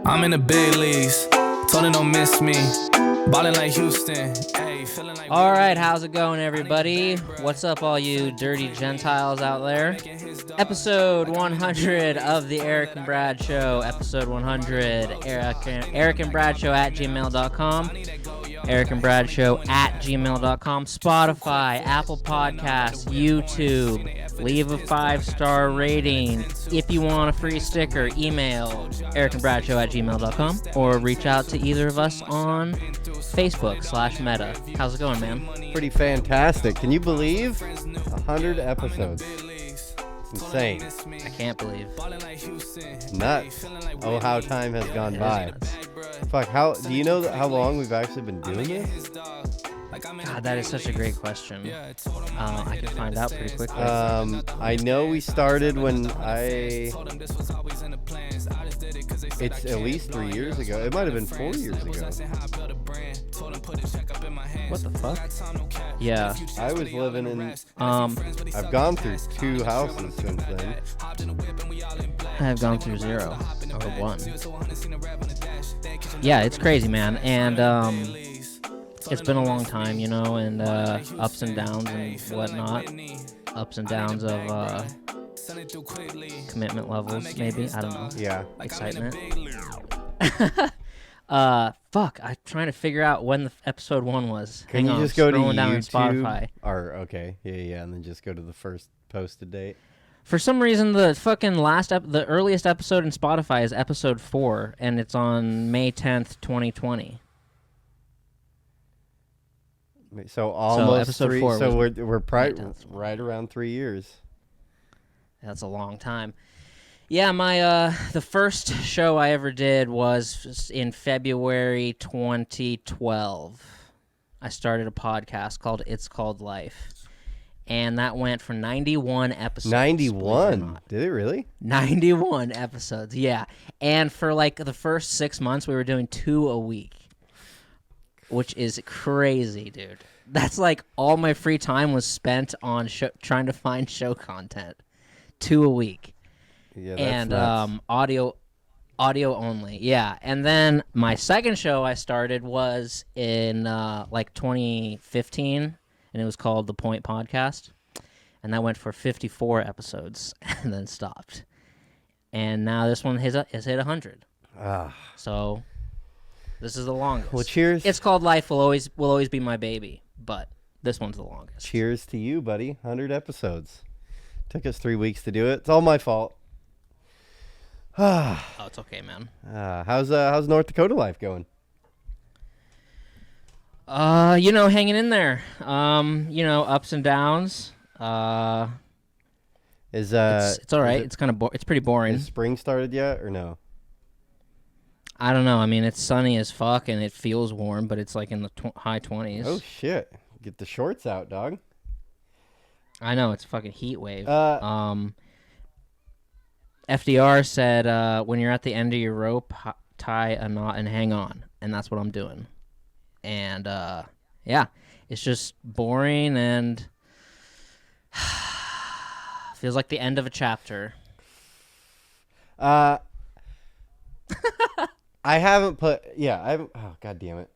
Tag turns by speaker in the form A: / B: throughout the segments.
A: I'm in the big leagues. Told her don't miss me. Ballin' like Houston. Hey, feeling like.
B: All right, how's it going, everybody? What's up, all you dirty Gentiles out there? Episode 100 of the Erick and Brad Show. Episode 100. Erick and Brad Show at gmail.com. Erick and Brad Show at gmail.com. Spotify, Apple Podcasts, YouTube. Leave a 5-star rating. If you want a free sticker, email erickandbradshow at gmail.com or reach out to either of us on Facebook/Meta. How's it going, man?
C: Pretty fantastic. Can you believe 100 episodes? It's insane.
B: I can't believe.
C: Nuts. Oh, how time has gone
B: It is
C: by.
B: nuts.
C: Fuck, do you know how long we've actually been doing this?
B: God, that is such a great question. I can find out pretty quickly.
C: I know we started when it's at least 3 years ago. It might have been 4 years ago.
B: What the fuck? Yeah.
C: I was living in...
B: I've
C: I've gone through 2 houses since then.
B: I've gone through 0 or 1. Yeah, it's crazy, man. And it's been a long time, you know, and ups and downs and whatnot. Ups and downs of commitment levels, maybe. I don't know.
C: Yeah.
B: Excitement. Fuck, I'm trying to figure out when the episode 1 was.
C: Can
B: Hang
C: you
B: on,
C: just go to
B: scrolling down on
C: YouTube?
B: Spotify.
C: Or, okay. Yeah, and then just go to the first posted date.
B: For some reason, the fucking the earliest episode in Spotify is episode 4, and it's on May 10th, 2020.
C: So almost
B: episode
C: 3.
B: 4
C: So
B: was
C: we're right around 3 years.
B: That's a long time. Yeah, my the first show I ever did was in February 2012. I started a podcast called It's Called Life. And that went for 91 episodes.
C: 91? Did it really?
B: 91 episodes, yeah. And for like the first 6 months, we were doing 2 a week, which is crazy, dude. That's like all my free time was spent on trying to find show content. 2 a week.
C: Yeah, that's
B: and
C: nuts.
B: audio only, yeah. And then my second show I started was in like 2015, and it was called The Point Podcast, and that went for 54 episodes and then stopped. And now this one has hit 100. So this is the longest.
C: Well, cheers.
B: It's Called Life will always be my baby, but this one's the longest.
C: Cheers to you, buddy. 100 episodes. Took us 3 weeks to do it. It's all my fault.
B: Oh, it's okay, man.
C: How's North Dakota life going?
B: You know, hanging in there. You know, ups and downs.
C: It's
B: all right. It's kind of it's pretty boring.
C: Has spring started yet or no?
B: I don't know. I mean, it's sunny as fuck and it feels warm, but it's like in the high 20s.
C: Oh shit! Get the shorts out, dog.
B: I know, it's a fucking heat wave. FDR said, when you're at the end of your rope, tie a knot and hang on, and that's what I'm doing. And yeah, it's just boring and feels like the end of a chapter.
C: I haven't oh god damn it.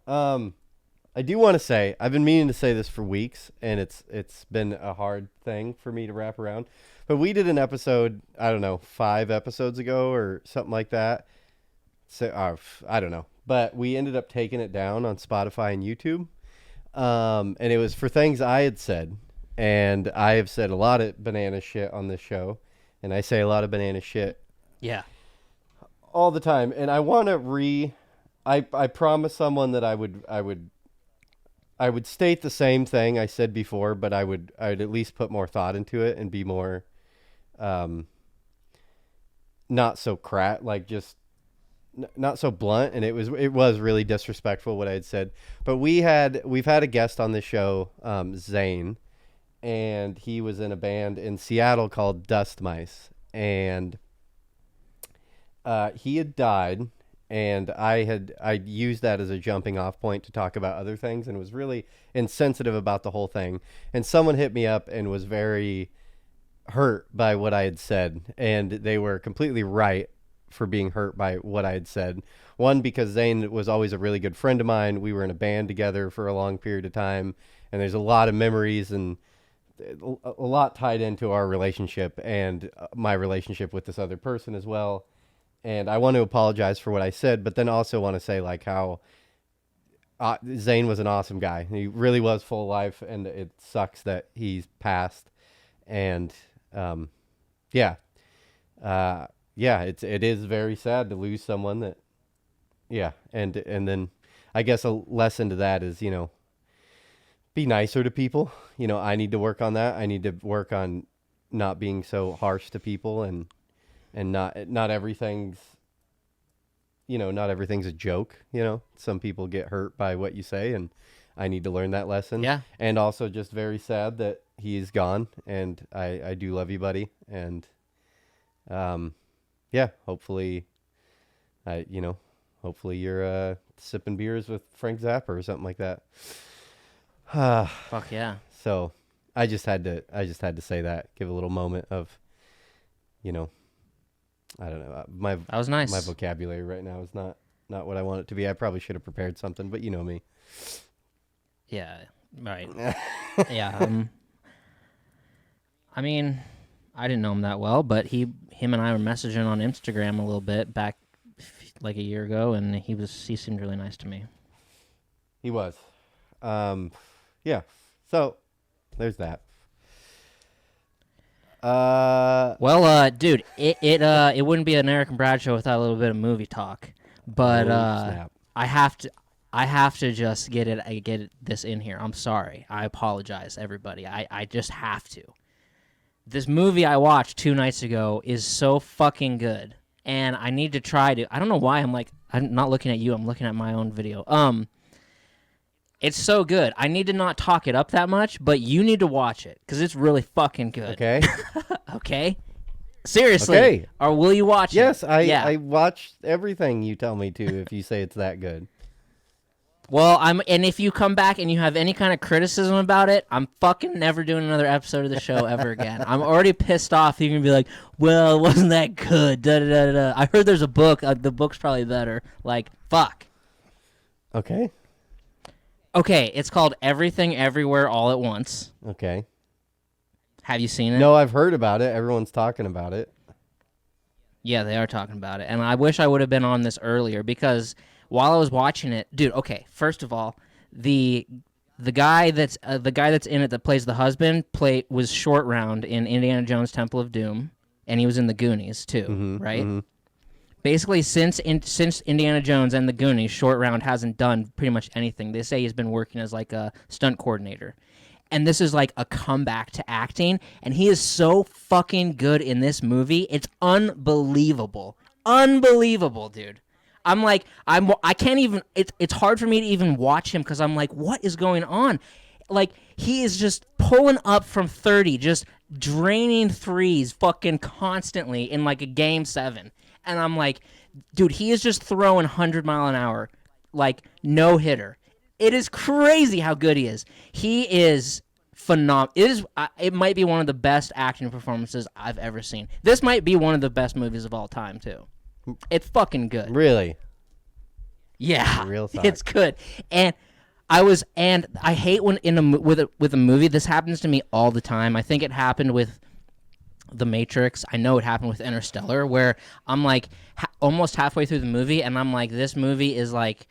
C: I do want to say, I've been meaning to say this for weeks, and it's been a hard thing for me to wrap around. But we did an episode, I don't know, 5 episodes ago or something like that. So I don't know, but we ended up taking it down on Spotify and YouTube, and it was for things I had said, and I have said a lot of banana shit on this show, and I say a lot of banana shit.
B: Yeah.
C: All the time, and I want to I promised someone that I would state the same thing I said before, but I'd at least put more thought into it and be more not so not so blunt, and it was really disrespectful what I had said. But we've had a guest on this show, Zane, and he was in a band in Seattle called Dust Mice, and he had died, and I used that as a jumping off point to talk about other things, and was really insensitive about the whole thing. And someone hit me up and was very hurt by what I had said, and they were completely right for being hurt by what I had said. One, because Zane was always a really good friend of mine. We were in a band together for a long period of time, and there's a lot of memories and a lot tied into our relationship and my relationship with this other person as well. And I want to apologize for what I said, but then also want to say like how Zane was an awesome guy. He really was full of life, and it sucks that he's passed. And yeah, it is very sad to lose someone that, yeah. And then I guess a lesson to that is, be nicer to people. I need to work on that. I need to work on not being so harsh to people, and not everything's, not everything's a joke. Some people get hurt by what you say, and I need to learn that lesson.
B: Yeah.
C: And also just very sad that he's gone, and I do love you, buddy. And yeah, hopefully you're sipping beers with Frank Zappa or something like that.
B: Fuck yeah.
C: So I just had to say that, give a little moment of, I don't know.
B: That was nice.
C: My vocabulary right now is not what I want it to be. I probably should have prepared something, but you know me.
B: Yeah. Right. Yeah. I mean, I didn't know him that well, but him and I were messaging on Instagram a little bit back like a year ago, and he seemed really nice to me.
C: He was. Yeah. So there's that.
B: Well, dude, it wouldn't be an Erick and Brad show without a little bit of movie talk. But
C: snap.
B: I have to just get this in here. I'm sorry. I apologize, everybody. I just have to. This movie I watched 2 nights ago is so fucking good, and I need to try to. I don't know why I'm not looking at you. I'm looking at my own video. It's so good. I need to not talk it up that much, but you need to watch it because it's really fucking good.
C: Okay.
B: Okay. Seriously.
C: Okay.
B: Or will you watch
C: Yes,
B: it?
C: I watch everything you tell me to if you say it's that good.
B: Well, and if you come back and you have any kind of criticism about it, I'm fucking never doing another episode of the show ever again. I'm already pissed off. You're going to be like, well, it wasn't that good. Da, da, da, da. I heard there's a book. The book's probably better. Like, fuck.
C: Okay.
B: Okay, it's called Everything Everywhere All at Once.
C: Okay.
B: Have you seen it?
C: No, I've heard about it. Everyone's talking about it.
B: Yeah, they are talking about it. And I wish I would have been on this earlier because while I was watching it, dude, okay, first of all, the guy that's in it that plays the husband was Short Round in Indiana Jones Temple of Doom, and he was in The Goonies too, right? Mm-hmm. Basically, since Indiana Jones and The Goonies, Short Round hasn't done pretty much anything. They say he's been working as like a stunt coordinator. And this is like a comeback to acting, and he is so fucking good in this movie. It's unbelievable. Unbelievable, dude. I can't even, it's hard for me to even watch him because I'm like, what is going on? Like, he is just pulling up from 30, just draining threes fucking constantly in like a game 7. And I'm like, dude, he is just throwing 100-mile-an-hour, like, no-hitter. It is crazy how good he is. He is phenomenal. It might be one of the best acting performances I've ever seen. This might be one of the best movies of all time, too. It's fucking good.
C: Really?
B: Yeah.
C: Real talk.
B: It's good. And I hate when with a movie, this happens to me all the time. I think it happened with The Matrix. I know it happened with Interstellar, where I'm like almost halfway through the movie, and I'm like, this movie is like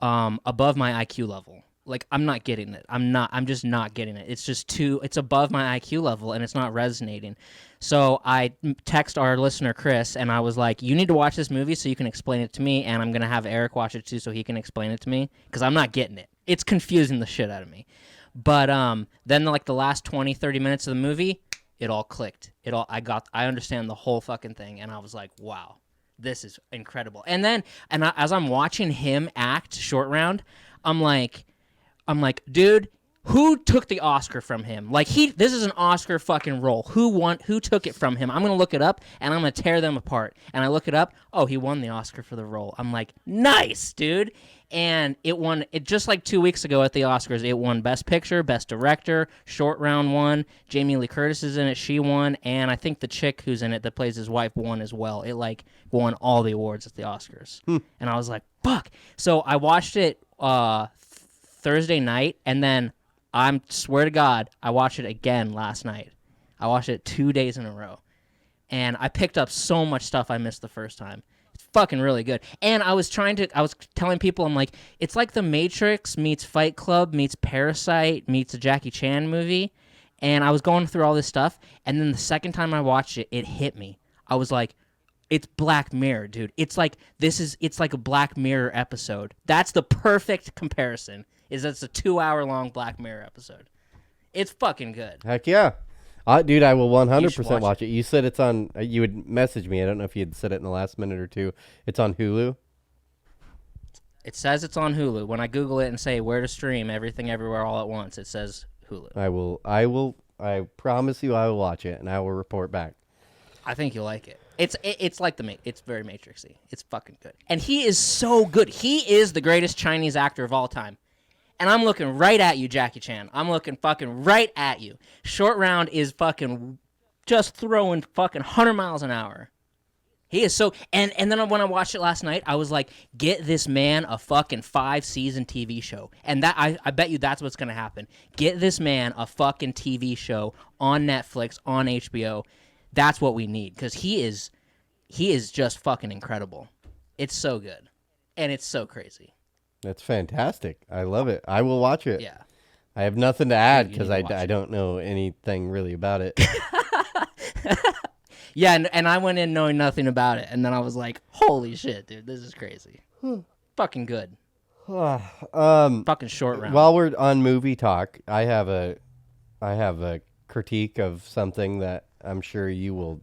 B: above my IQ level. Like, I'm not getting it. I'm just not getting it. It's above my IQ level, and it's not resonating. So I text our listener, Chris, and I was like, you need to watch this movie so you can explain it to me, and I'm going to have Eric watch it too so he can explain it to me, because I'm not getting it. It's confusing the shit out of me. But then like the last 20, 30 minutes of the movie, it all clicked. I understand the whole fucking thing, and I was like, wow, this is incredible. And then, as I'm watching him act Short Round, I'm like, dude, Who took the Oscar from him? Like this is an Oscar fucking role. Who took it from him? I'm gonna look it up and I'm gonna tear them apart. And I look it up. Oh, he won the Oscar for the role. I'm like, nice, dude. And it won. It just like 2 weeks ago at the Oscars. It won Best Picture, Best Director, Short Round won. Jamie Lee Curtis is in it. She won, and I think the chick who's in it that plays his wife won as well. It like won all the awards at the Oscars. And I was like, fuck. So I watched it Thursday night, and then I swear to God, I watched it again last night. I watched it 2 days in a row. And I picked up so much stuff I missed the first time. It's fucking really good. And I was telling people, I'm like, it's like The Matrix meets Fight Club meets Parasite meets a Jackie Chan movie. And I was going through all this stuff. And then the second time I watched it, it hit me. I was like, it's Black Mirror, dude. It's like a Black Mirror episode. That's the perfect comparison. It's a 2-hour-long Black Mirror episode. It's fucking good.
C: Heck yeah. Dude, I will 100%
B: watch
C: watch it. You said it's on, you would message me. I don't know if you had said it in the last minute or two. It's on Hulu?
B: It says it's on Hulu. When I Google it and say where to stream Everything Everywhere All at Once, it says Hulu.
C: I promise you I will watch it, and I will report back.
B: I think you'll like it. It's like it's very Matrixy. It's fucking good. And he is so good. He is the greatest Chinese actor of all time. And I'm looking right at you, Jackie Chan. I'm looking fucking right at you. Short Round is fucking just throwing fucking 100 miles an hour. He is so... And then when I watched it last night, I was like, get this man a fucking 5-season TV show. And that I bet you that's what's going to happen. Get this man a fucking TV show on Netflix, on HBO. That's what we need. Because he is just fucking incredible. It's so good. And it's so crazy.
C: That's fantastic. I love it. I will watch it.
B: Yeah.
C: I have nothing to add because I
B: it.
C: don't know anything really about it.
B: Yeah, and I went in knowing nothing about it, and then I was like, holy shit, dude, this is crazy. Fucking good. Fucking Short Round.
C: While we're on movie talk, I have a critique of something that I'm sure you will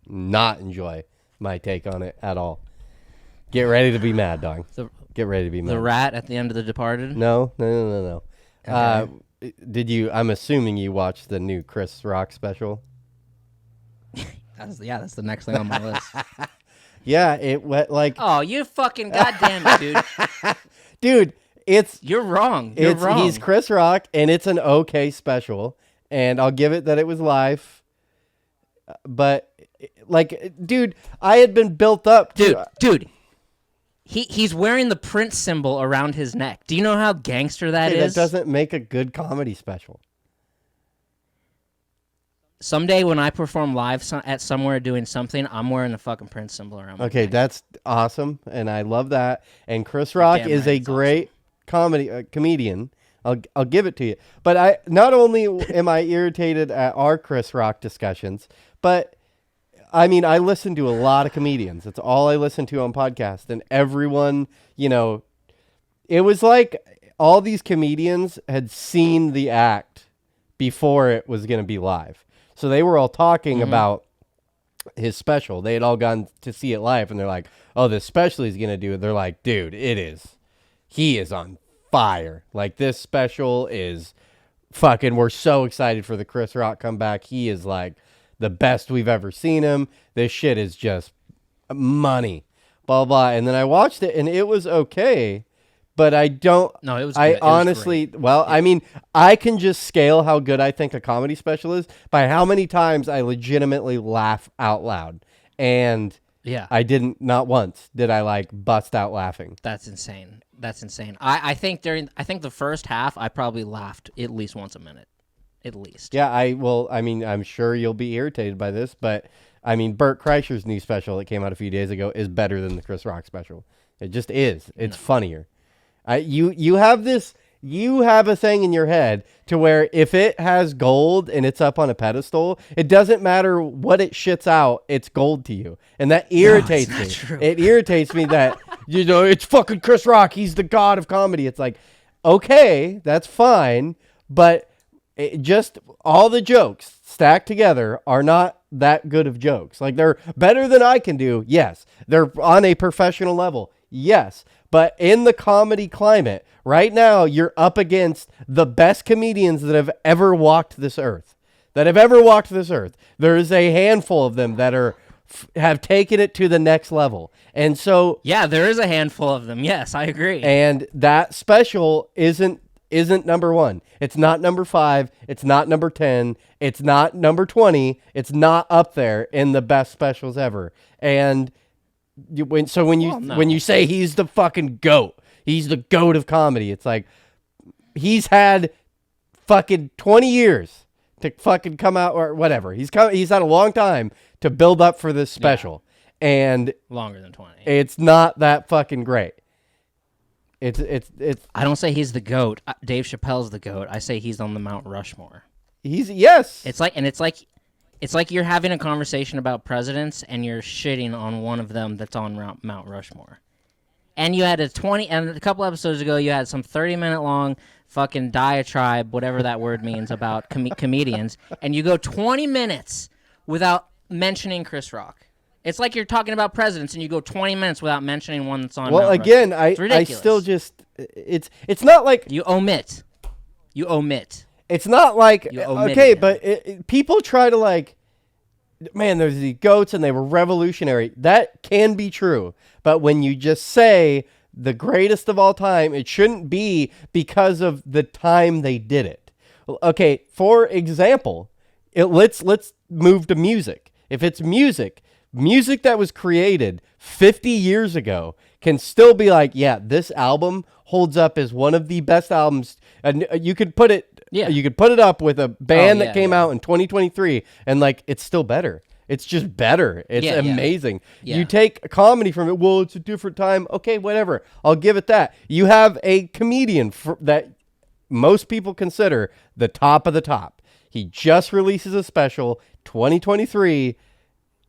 C: not enjoy my take on it at all. Get ready to be mad, dog. Get ready to be mad.
B: The rat at the end of The Departed?
C: No.
B: Okay.
C: Did you? I'm assuming you watched the new Chris Rock special.
B: That's the next thing on my list.
C: Yeah, it went like.
B: Oh, you fucking goddamn it, dude.
C: Dude,
B: you're wrong. You're wrong.
C: He's Chris Rock, and it's an okay special, and I'll give it that it was live. But like, dude, I had been built up.
B: Dude. He's wearing the Prince symbol around his neck. Do you know how gangster that is?
C: That doesn't make a good comedy special.
B: Someday when I perform live at somewhere doing something, I'm wearing the fucking Prince symbol around my neck.
C: Okay, that's awesome, and I love that. And Chris Rock is a great comedian. I'll give it to you. But I not only am I irritated at our Chris Rock discussions, but I mean, I listen to a lot of comedians. It's all I listen to on podcasts. And everyone, it was like all these comedians had seen the act before it was going to be live. So they were all talking about his special. They had all gone to see it live. And they're like, oh, this special he's going to do it. They're like, dude, he is on fire. Like, this special is fucking, we're so excited for the Chris Rock comeback. He is like the best we've ever seen him. This shit is just money. Blah, blah. And then I watched it, and it was okay, but I don't...
B: No, it was
C: I
B: good.
C: honestly... Well, I mean, I can just scale how good I think a comedy special is by how many times I legitimately laugh out loud. And
B: yeah,
C: I didn't... Not once did I, like, bust out laughing.
B: That's insane. I think the first half, I probably laughed at least once a minute. At least.
C: Yeah, I'm sure you'll be irritated by this, but I mean, Bert Kreischer's new special that came out a few days ago is better than the Chris Rock special. It just is. It's funnier. You have a thing in your head to where if it has gold and it's up on a pedestal, it doesn't matter what it shits out, it's gold to you. And that irritates me.
B: True.
C: It irritates me that, it's fucking Chris Rock. He's the god of comedy. It's like, okay, that's fine, but just all the jokes stacked together are not that good of jokes. Like, they're better than I can do. Yes. They're on a professional level. Yes. But in the comedy climate, right now, you're up against the best comedians that have ever walked this earth. There is a handful of them that have taken it to the next level. And so...
B: Yeah, there is a handful of them. Yes, I agree.
C: And that special isn't number 1. It's not number 5. It's not number 10. It's not number 20. It's not up there in the best specials ever. And when you say he's the fucking GOAT, he's the GOAT of comedy, it's like he's had fucking 20 years to fucking come out or whatever. He's had a long time to build up for this special. Yeah. And
B: longer than 20.
C: It's not that fucking great. It's
B: I don't say he's the GOAT. Dave Chappelle's the GOAT. I say he's on the Mount Rushmore.
C: Yes.
B: It's like you're having a conversation about presidents and you're shitting on one of them that's on Mount Rushmore. And you had a couple episodes ago, you had some 30-minute long fucking diatribe, whatever that word means, about comedians, and you go 20 minutes without mentioning Chris Rock. It's like you're talking about presidents and you go 20 minutes without mentioning one that's on Mount Rushmore.
C: Again, I still just it's not like
B: you omit.
C: It's not like okay, but people try to like, man, there's these goats and they were revolutionary. That can be true, but when you just say the greatest of all time, it shouldn't be because of the time they did it. Okay, for example, let's move to music. If it's music that was created 50 years ago can still be like, yeah, this album holds up as one of the best albums. And you could put it up with a band that came out in 2023 and like, it's still better. It's just better. It's amazing. Yeah. You take a comedy from it. Well, it's a different time. Okay, whatever. I'll give it that. You have a comedian that most people consider the top of the top. He just releases a special 2023.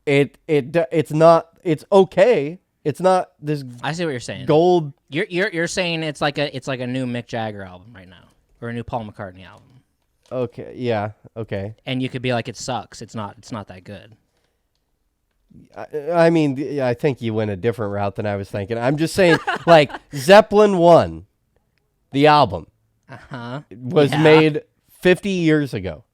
C: It's okay. It's not this.
B: I see what you're saying.
C: Gold.
B: You're saying it's like a new Mick Jagger album right now or a new Paul McCartney album.
C: Okay. Yeah. Okay.
B: And you could be like, it sucks. It's not that good.
C: I mean, I think you went a different route than I was thinking. I'm just saying, like Zeppelin 1, the album, was made 50 years ago.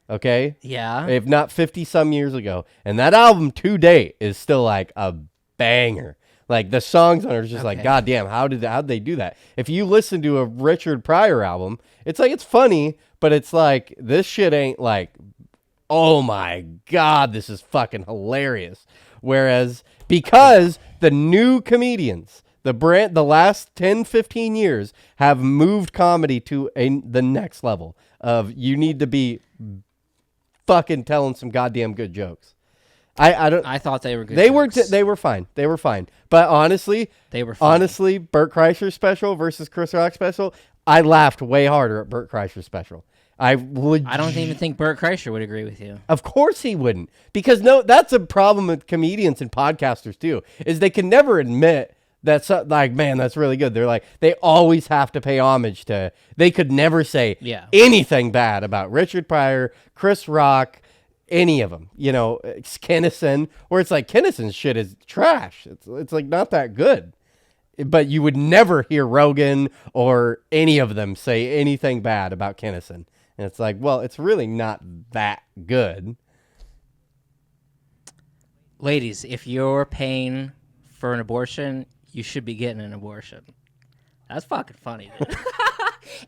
C: Okay?
B: Yeah.
C: If not 50 some years ago. And that album to date is still like a banger. Like the songs on it are just like, God damn, how'd they do that? If you listen to a Richard Pryor album, it's like, it's funny, but it's like, this shit ain't like, oh my God, this is fucking hilarious. Whereas, because the new comedians, the last 10, 15 years have moved comedy to the next level of you need to be fucking telling some goddamn good jokes.
B: I thought they were good.
C: They were fine. They were fine. But honestly, Bert Kreischer's special versus Chris Rock's special, I laughed way harder at Bert Kreischer's special. I don't even think Bert Kreischer would agree with you. Of course he wouldn't. Because that's a problem with comedians and podcasters too, is they can never admit that's like, man, that's really good. They're like, they always have to pay homage to, they could never say anything bad about Richard Pryor, Chris Rock, any of them, it's Kinnison, where it's like Kinnison's shit is trash. It's like not that good, but you would never hear Rogan or any of them say anything bad about Kinnison. And it's like, well, it's really not that good.
B: Ladies, if you're paying for an abortion, you should be getting an abortion. That's fucking funny, dude.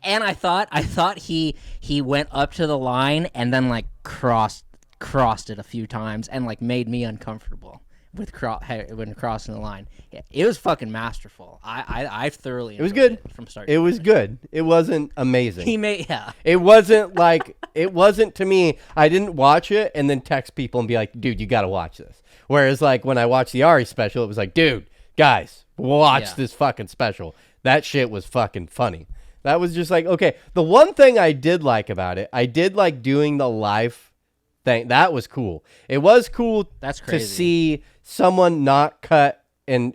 B: And I thought he went up to the line and then like crossed it a few times and like made me uncomfortable when crossing the line. Yeah, it was fucking masterful. I thoroughly enjoyed
C: good.
B: It from start.
C: It was good. It wasn't amazing.
B: It
C: wasn't like it wasn't to me. I didn't watch it and then text people and be like, dude, you got to watch this. Whereas like when I watched the Ari special, it was like, dude, guys, watch this fucking special. That shit was fucking funny. That was just like, okay. The one thing I did like about it, I did like doing the live thing. That was cool. It was cool to see someone not cut and,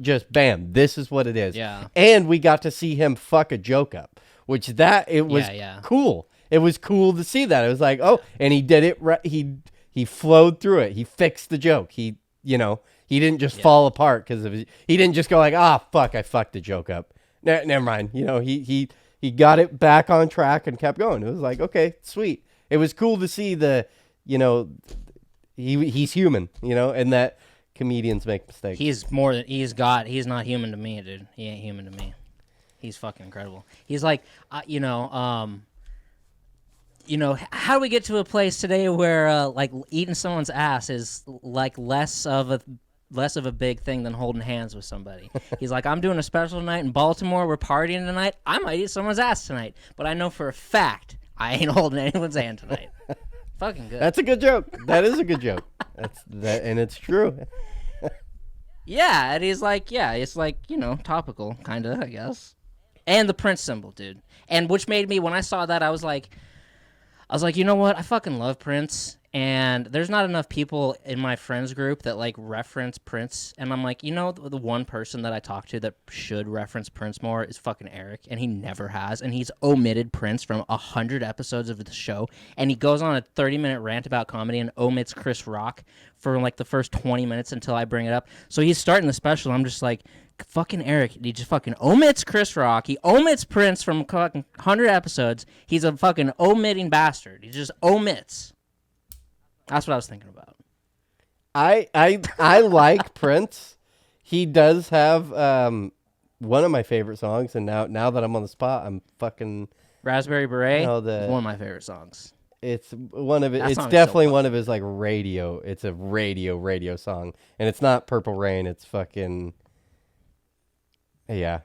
C: just bam, this is what it is.
B: Yeah.
C: And we got to see him fuck a joke up, which it was cool. It was cool to see that. It was like, oh, and he did it right. He flowed through it. He fixed the joke. He He didn't just fall apart because of his, he didn't just go like, fuck, I fucked the joke up. Never mind. You know, he got it back on track and kept going. It was like, okay, sweet. It was cool to see the, you know, he's human, you know, and that comedians make mistakes.
B: He's not human to me, dude. He ain't human to me. He's fucking incredible. He's like, you know, how do we get to a place today where like eating someone's ass is like less of a big thing than holding hands with somebody? He's like, I'm doing a special night in Baltimore. We're partying tonight. I might eat someone's ass tonight, but I know for a fact I ain't holding anyone's hand tonight. Fucking good.
C: That's a good joke. That is a good joke. And it's true.
B: Yeah, and he's like, it's like, you know, topical, kind of, I guess. And the Prince symbol, dude. And which made me, when I saw that, I was like, you know what? I fucking love Prince. And there's not enough people in my friends group that, like, reference Prince. And I'm like, you know, the one person that I talk to that should reference Prince more is fucking Erick. And he never has. And he's omitted Prince from 100 episodes of the show. And he goes on a 30-minute rant about comedy and omits Chris Rock for, like, the first 20 minutes until I bring it up. So he's starting the special. I'm just like, fucking Erick, he just fucking omits Chris Rock. He omits Prince from fucking 100 episodes. He's a fucking omitting bastard. He just omits. That's what I was thinking about.
C: I like Prince. He does have one of my favorite songs, and now that I'm on the spot, I'm fucking
B: Raspberry Beret.
C: You know,
B: one of my favorite songs.
C: It's one of it.
B: That
C: it's
B: song is
C: definitely
B: so
C: one of his like radio. It's a radio song, and it's not Purple Rain. It's fucking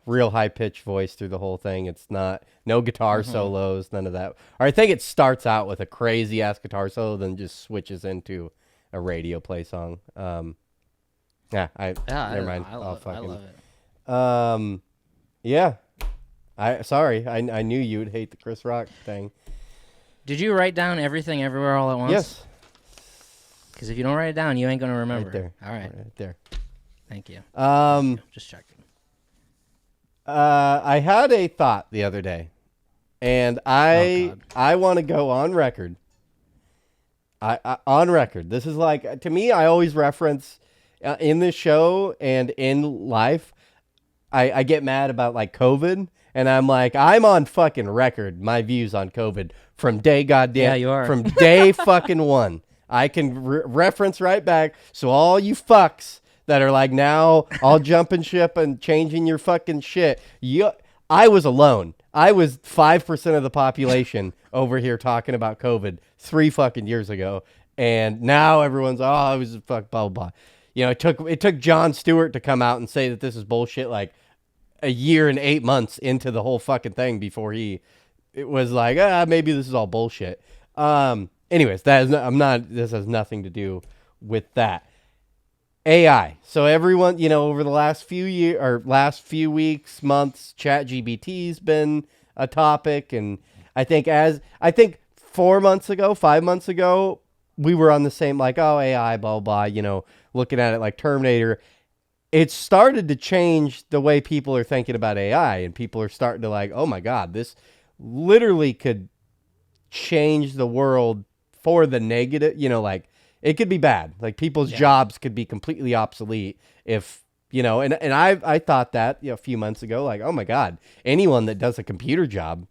C: real high pitched voice through the whole thing. It's not no guitar solos, none of that. Or I think it starts out with a crazy ass guitar solo, then just switches into a radio play song. Never mind.
B: I love it.
C: Yeah. I knew you'd hate the Chris Rock thing.
B: Did you write down Everything Everywhere All at Once?
C: Yes.
B: Because if you don't write it down, you ain't gonna remember.
C: Right there.
B: All right.
C: Right there.
B: Thank you. Just checking.
C: I had a thought the other day, and I want to go on record. On record. This is like, to me, I always reference in this show and in life, I get mad about like COVID, and I'm like, I'm on fucking record my views on COVID from day
B: you are.
C: from day fucking one. I can reference right back. So all you fucks that are like now all jumping ship and changing your fucking shit. I was alone. I was 5% of the population over here talking about COVID 3 fucking years ago. And now everyone's, it was fuck, blah, blah, blah. You know, it took Jon Stewart to come out and say that this is bullshit like a year and 8 months into the whole fucking thing before it was like, maybe this is all bullshit. Anyways, this has nothing to do with that. AI. So everyone, you know, over the last few weeks, months, ChatGPT's been a topic, and I think 5 months ago, we were on the same like, AI, blah blah, you know, looking at it like Terminator. It started to change the way people are thinking about AI, and people are starting to like, oh my God, this literally could change the world for the negative, you know, like it could be bad. Like people's jobs could be completely obsolete if, you know, and I thought that, you know, a few months ago, like, oh my God, anyone that does a computer job,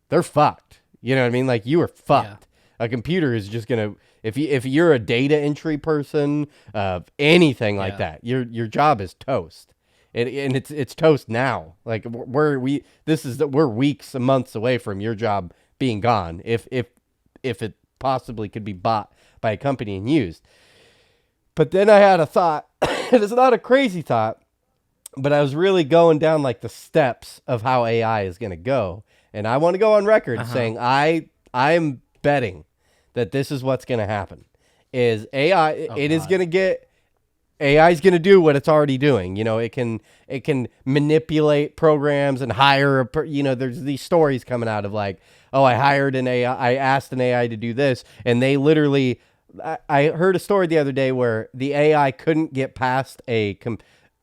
C: they're fucked. You know what I mean? Like you are fucked. Yeah. A computer is just going to, if you're a data entry person, anything like that, your job is toast. And it's toast now. Like we're weeks and months away from your job being gone. If it possibly could be bought by a company and used. But then I had a thought, and it's not a crazy thought, but I was really going down like the steps of how AI is going to go. And I want to go on record saying I'm betting that this is what's going to happen. Is AI is going to do what it's already doing. You know, it can manipulate programs and hire there's these stories coming out of like, oh, I hired an AI, I asked an AI to do this, and they literally, I heard a story the other day where the AI couldn't get past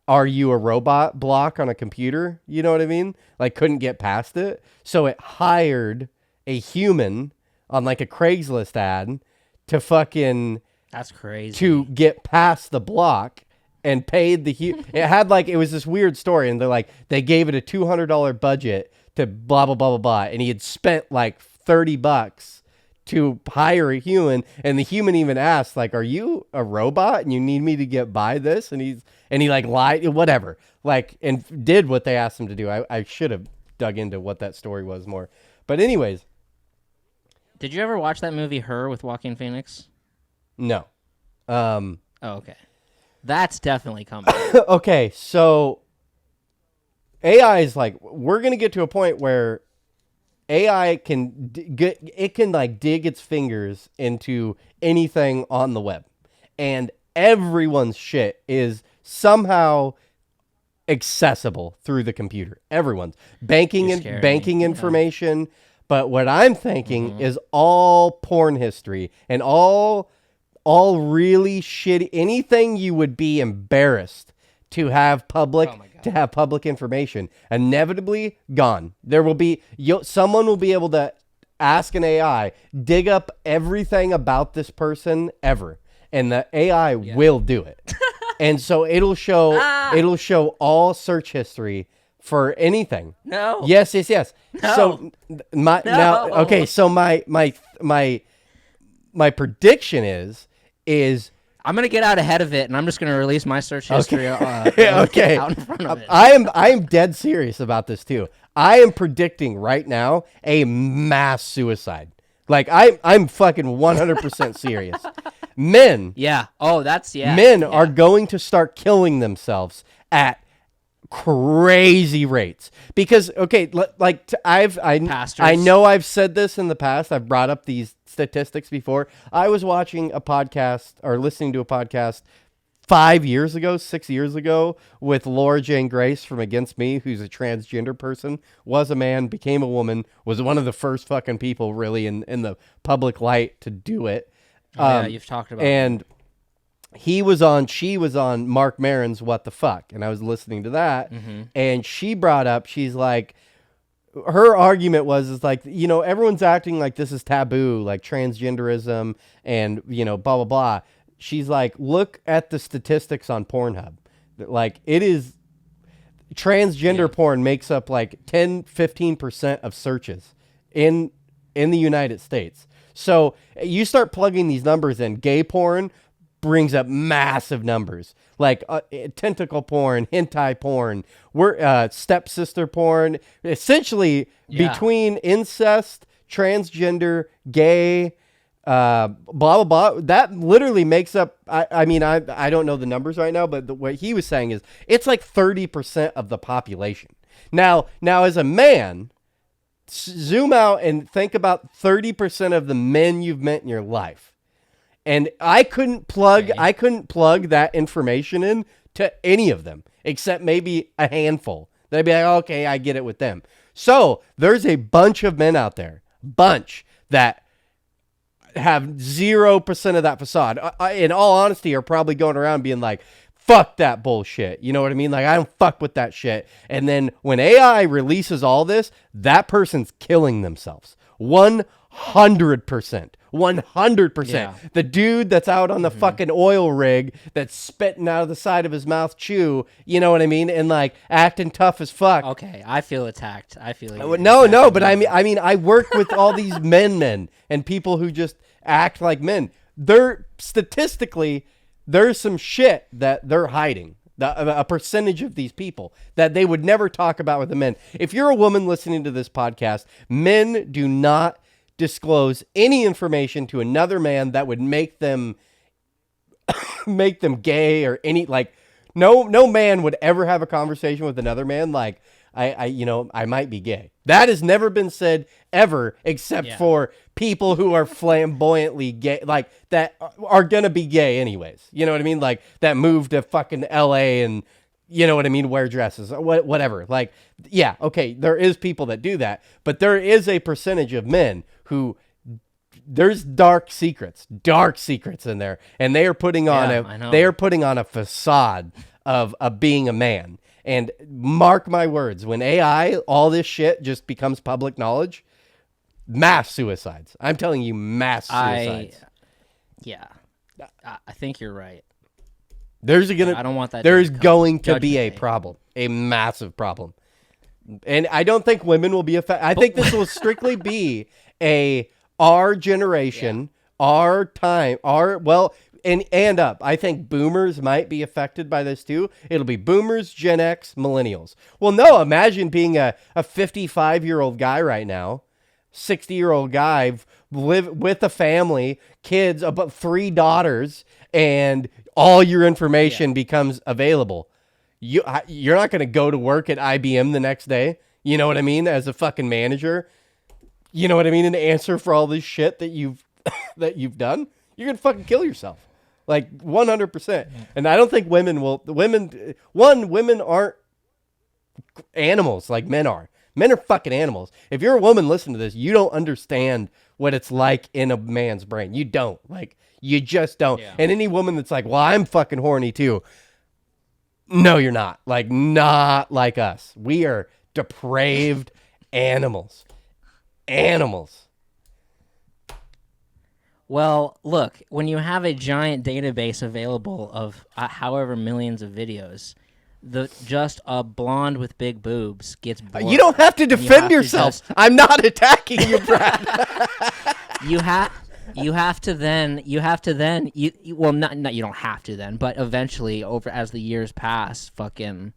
C: are you a robot block on a computer? You know what I mean? Like couldn't get past it. So it hired a human on like a Craigslist ad to fucking,
B: that's crazy,
C: to get past the block and paid it had like, it was this weird story, and they're like, they gave it a $200 budget to blah, blah, blah, blah, blah. And he had spent like $30 to hire a human. And the human even asked, like, are you a robot and you need me to get by this? And he like lied, whatever, like, and did what they asked him to do. I should have dug into what that story was more. But anyways.
B: Did you ever watch that movie Her with Joaquin Phoenix?
C: No.
B: Oh, okay. That's definitely coming.
C: Okay, so AI is like, we're going to get to a point where AI can like dig its fingers into anything on the web, and everyone's shit is somehow accessible through the computer. Everyone's banking information. But what I'm thinking is all porn history and all really shitty, anything you would be embarrassed to have public information, inevitably gone. There will be someone will be able to ask an AI, dig up everything about this person ever, and the AI will do it. And so it'll show all search history for anything.
B: No.
C: Yes.
B: No.
C: So so my prediction is
B: I'm gonna get out ahead of it, and I'm just gonna release my search history.
C: Okay.
B: Out in front of it.
C: I am dead serious about this too. I am predicting right now a mass suicide. Like I'm fucking 100% serious. Men.
B: Yeah. Oh,
C: Men are going to start killing themselves at crazy rates because I know I've said this in the past. I've brought up these statistics before. I was watching a podcast or listening to a podcast 6 years ago with Laura Jane Grace from Against Me, who's a transgender person, was a man, became a woman, was one of the first fucking people really in the public light to do it.
B: Yeah, you've talked about
C: and she was on Mark Maron's What the Fuck, and I was listening to that, and she brought up, she's like, her argument was like, everyone's acting like this is taboo, like transgenderism and, blah, blah, blah. She's like, look at the statistics on Pornhub. Like, it is, transgender porn makes up like 10-15% of searches in the United States. So you start plugging these numbers in, gay porn brings up massive numbers, like tentacle porn, hentai porn, stepsister porn, essentially between incest, transgender, gay, blah, blah, blah. That literally makes up, I don't know the numbers right now, but what he was saying is it's like 30% of the population. Now as a man, zoom out and think about 30% of the men you've met in your life. And I couldn't plug that information in to any of them except maybe a handful. They'd be like, okay, I get it with them. So there's a bunch of men out there, that have 0% of that facade. In all honesty, are probably going around being like, fuck that bullshit. You know what I mean? Like, I don't fuck with that shit. And then when AI releases all this, that person's killing themselves. 100%. 100%.
B: Yeah.
C: The dude that's out on the fucking oil rig that's spitting out of the side of his mouth chew, you know what I mean? And like acting tough as fuck.
B: Okay, I feel attacked. I feel like
C: No, but I mean I work with all these men and people who just act like men. There's some shit that they're hiding. A percentage of these people that they would never talk about with the men. If you're a woman listening to this podcast, men do not disclose any information to another man that would make them gay or any, like, no man would ever have a conversation with another man like, I might be gay. That has never been said ever, except for people who are flamboyantly gay, like that are gonna be gay anyways. You know what I mean? Like that moved to fucking LA and, you know what I mean, wear dresses or whatever. Like, yeah, okay, there is people that do that, but there is a percentage of men who there's dark secrets in there, and they are putting on a facade of being a man. And mark my words, when AI, all this shit just becomes public knowledge, mass suicides. I'm telling you, mass suicides.
B: I think you're right. I don't want that.
C: There's
B: to
C: going to be
B: Judgment
C: a
B: Day.
C: problem, a massive problem, and I don't think women will be affected. I think this will strictly be our generation, our time, and up. I think boomers might be affected by this too. It'll be boomers, Gen X, millennials. Well, no, imagine being a 55-year-old guy right now, 60-year-old guy, live with a family, kids, about 3 daughters, and all your information becomes available. You're not going to go to work at IBM the next day. You know what I mean? As a fucking manager, you know what I mean? And answer for all this shit that you've done. You're going to fucking kill yourself. Like 100%. And I don't think women aren't animals like men are. Men are fucking animals. If you're a woman listening to this, you don't understand what it's like in a man's brain. You don't. Like, you just don't. Yeah. And any woman that's like, well, I'm fucking horny too. No, you're not. Like, not like us. We are depraved animals. Animals.
B: Well, look, when you have a giant database available of however millions of videos, just a blonde with big boobs gets bored.
C: You don't have to defend yourself. I'm not attacking you, Brad.
B: You have to then you don't have to then, but eventually as the years pass, fucking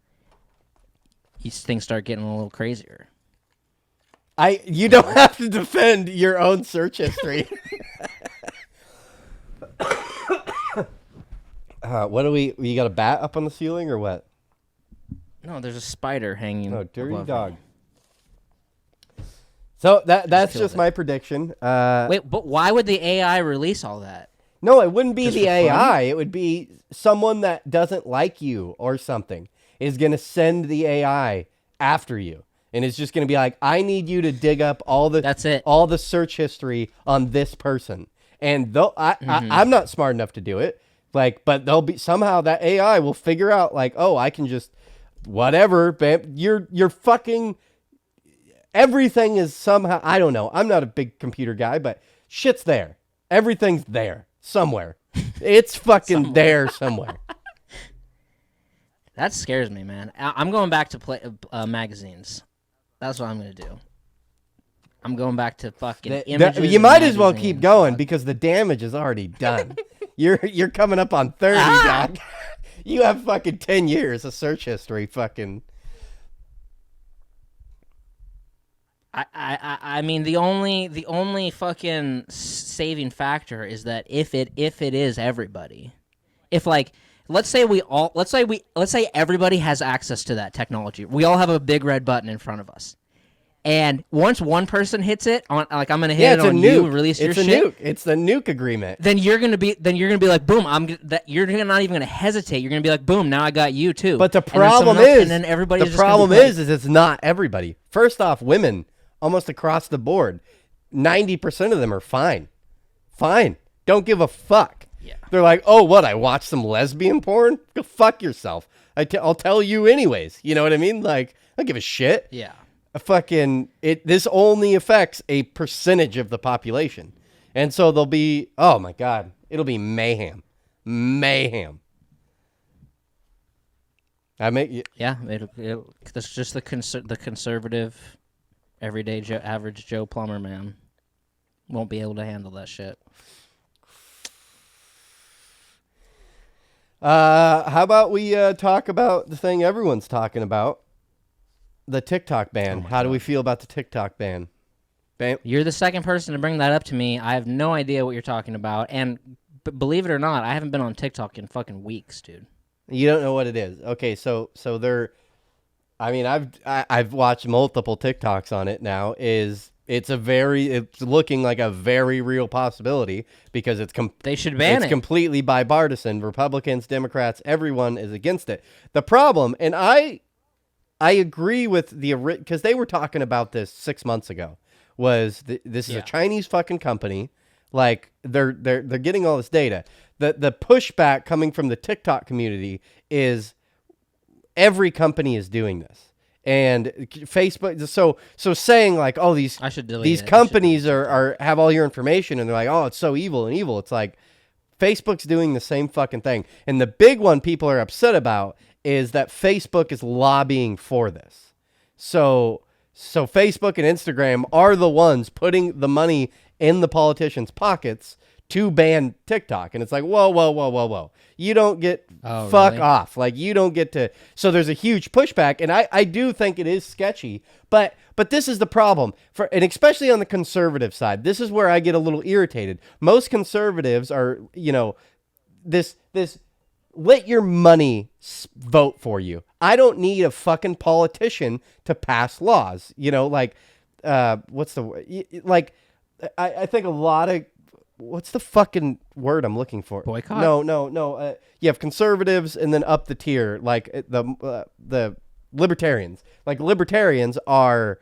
B: things start getting a little crazier.
C: You don't have to defend your own search history. What do you got a bat up on the ceiling or what?
B: No, there's a spider hanging.
C: Oh, dirty dog.
B: Me.
C: So that's just my prediction.
B: Wait, but why would the AI release all that?
C: No, it wouldn't be
B: Just
C: the
B: for
C: AI.
B: fun?
C: It would be someone that doesn't like you or something is going to send the AI after you. And it's just going to be like, I need you to dig up all the search history on this person. And though I'm not smart enough to do it, like, but they'll be somehow that AI will figure out like, oh, I can just whatever, babe, you're fucking everything is somehow, I don't know. I'm not a big computer guy, but shit's there. Everything's there somewhere. It's fucking there somewhere.
B: That scares me, man. I'm going back to play magazines. That's what I'm going to do. I'm going back to fucking images.
C: You might as well keep going because the damage is already done. You're coming up on 30, Doc. You have fucking 10 years of search history, fucking.
B: I mean, the only fucking saving factor is that if it is everybody, if like let's say everybody has access to that technology, we all have a big red button in front of us, and once one person hits it on, like I'm gonna hit it on you and release your shit.
C: Nuke. It's the nuke agreement.
B: Then you're gonna be like, boom. You're not even gonna hesitate. You're gonna be like, boom. Now I got you too.
C: But the problem is,
B: is
C: it's not everybody. First off, women almost across the board, 90% of them are fine. Don't give a fuck.
B: Yeah.
C: They're like, oh, what? I watched some lesbian porn? Go fuck yourself. I'll tell you anyways. You know what I mean? Like, I don't give a shit.
B: Yeah.
C: This only affects a percentage of the population. And so there'll be, oh my God, it'll be mayhem.
B: That's just the conservative, everyday average Joe Plumber man won't be able to handle that shit.
C: How about we talk about the thing everyone's talking about, the TikTok ban. How do we feel about the TikTok ban?
B: You're the second person to bring that up to me. I have no idea what you're talking about, and believe it or not, I haven't been on TikTok in fucking weeks, dude.
C: You don't know what it is. Okay, so they're, I mean, I've watched multiple TikToks on it now. It's looking like a very real possibility because they should ban it. It's completely bipartisan. Republicans, Democrats, everyone is against it. The problem, and I agree with because they were talking about this 6 months ago, was this is a Chinese fucking company. Like they're getting all this data. The pushback coming from the TikTok community is every company is doing this. And Facebook, so saying like, oh, these companies are have all your information, and they're like, oh, it's so evil and evil. It's like, Facebook's doing the same fucking thing. And the big one people are upset about is that Facebook is lobbying for this. So Facebook and Instagram are the ones putting the money in the politicians' pockets to ban TikTok. And it's like, whoa. You don't get fuck
B: really?
C: off. Like, you don't get to. So there's a huge pushback. And I do think it is sketchy. But this is the problem. And especially on the conservative side, this is where I get a little irritated. Most conservatives are, this let your money vote for you. I don't need a fucking politician to pass laws. What's the like? I think a lot of what's the fucking word I'm looking for?
B: Boycott?
C: No. You have conservatives and then up the tier, like the libertarians. Like libertarians are,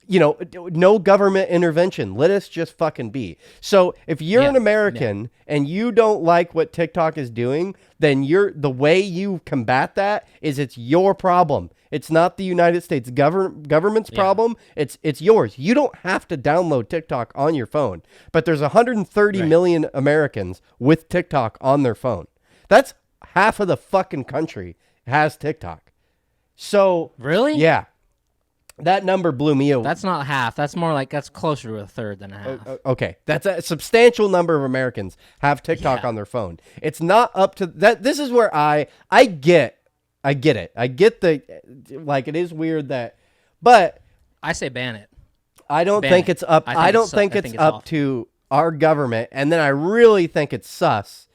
C: no government intervention. Let us just fucking be. So if you're an American and you don't like what TikTok is doing, then the way you combat that is it's your problem. It's not the United States government's problem. It's yours. You don't have to download TikTok on your phone. But there's 130 million Americans with TikTok on their phone. That's half of the fucking country has TikTok. So
B: really?
C: Yeah. That number blew me away.
B: That's not half. That's more like that's closer to a third than a half.
C: Okay. That's a substantial number of Americans have TikTok on their phone. It's not up to that. This is where I get it. I get it is weird that, but
B: I say ban it.
C: I don't think it's up. I don't think it's up to our government. And then I really think it's sus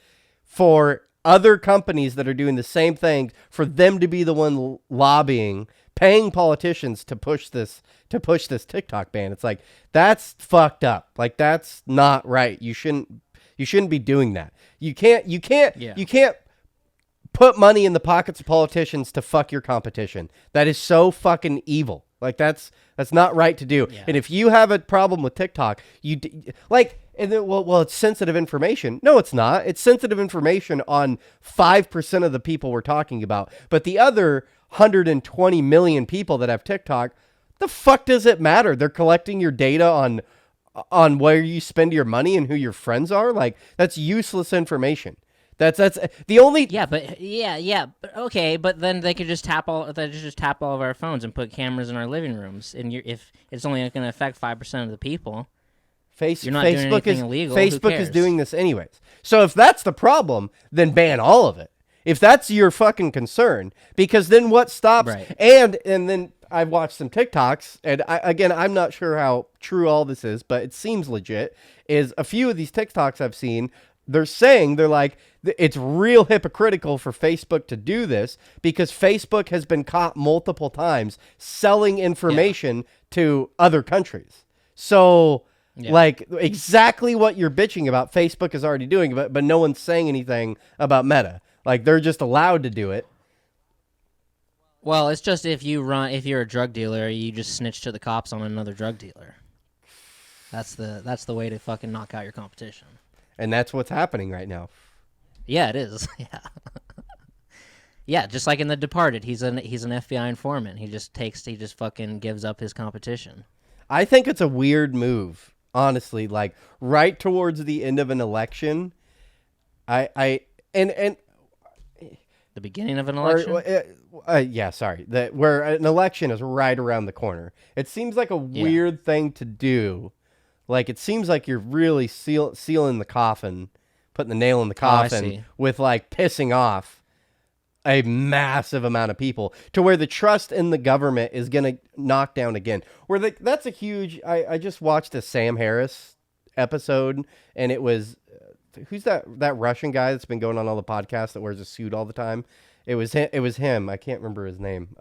C: for other companies that are doing the same thing for them to be the one lobbying, paying politicians to push this TikTok ban. It's like, that's fucked up. Like, that's not right. You shouldn't be doing that. You can't put money in the pockets of politicians to fuck your competition. That is so fucking evil. Like, that's not right to do. Yeah. And if you have a problem with TikTok, it's sensitive information. No, it's not. It's sensitive information on 5% of the people we're talking about. But the other 120 million people that have TikTok, the fuck does it matter? They're collecting your data on where you spend your money and who your friends are. Like, that's useless information. That's the only.
B: But okay, but then they could just tap all of our phones and put cameras in our living rooms, and if it's only going to affect 5% of the people. You're not doing anything illegal.
C: Facebook is doing this anyways. So if that's the problem, then ban all of it. If that's your fucking concern, because then what stops?
B: Right.
C: And then I've watched some TikToks, and I'm not sure how true all this is, but it seems legit. Is a few of these TikToks I've seen, they're like, it's real hypocritical for Facebook to do this because Facebook has been caught multiple times selling information to other countries. So. Yeah. Like, exactly what you're bitching about, Facebook is already doing, but no one's saying anything about Meta. Like, they're just allowed to do it.
B: Well, it's just if you're a drug dealer, you just snitch to the cops on another drug dealer. That's the way to fucking knock out your competition.
C: And that's what's happening right now.
B: Yeah, it is. Yeah. Yeah, just like in The Departed, he's an FBI informant. He just fucking gives up his competition.
C: I think it's a weird move. Honestly, like right towards the end of an election, and
B: the beginning of an election.
C: Where an election is right around the corner. It seems like a weird thing to do. Like, it seems like you're really sealing the coffin, putting the nail in the coffin with like pissing off a massive amount of people to where the trust in the government is going to knock down again. That's a huge. I just watched a Sam Harris episode, and it was who's that Russian guy that's been going on all the podcasts that wears a suit all the time. It was him. I can't remember his name.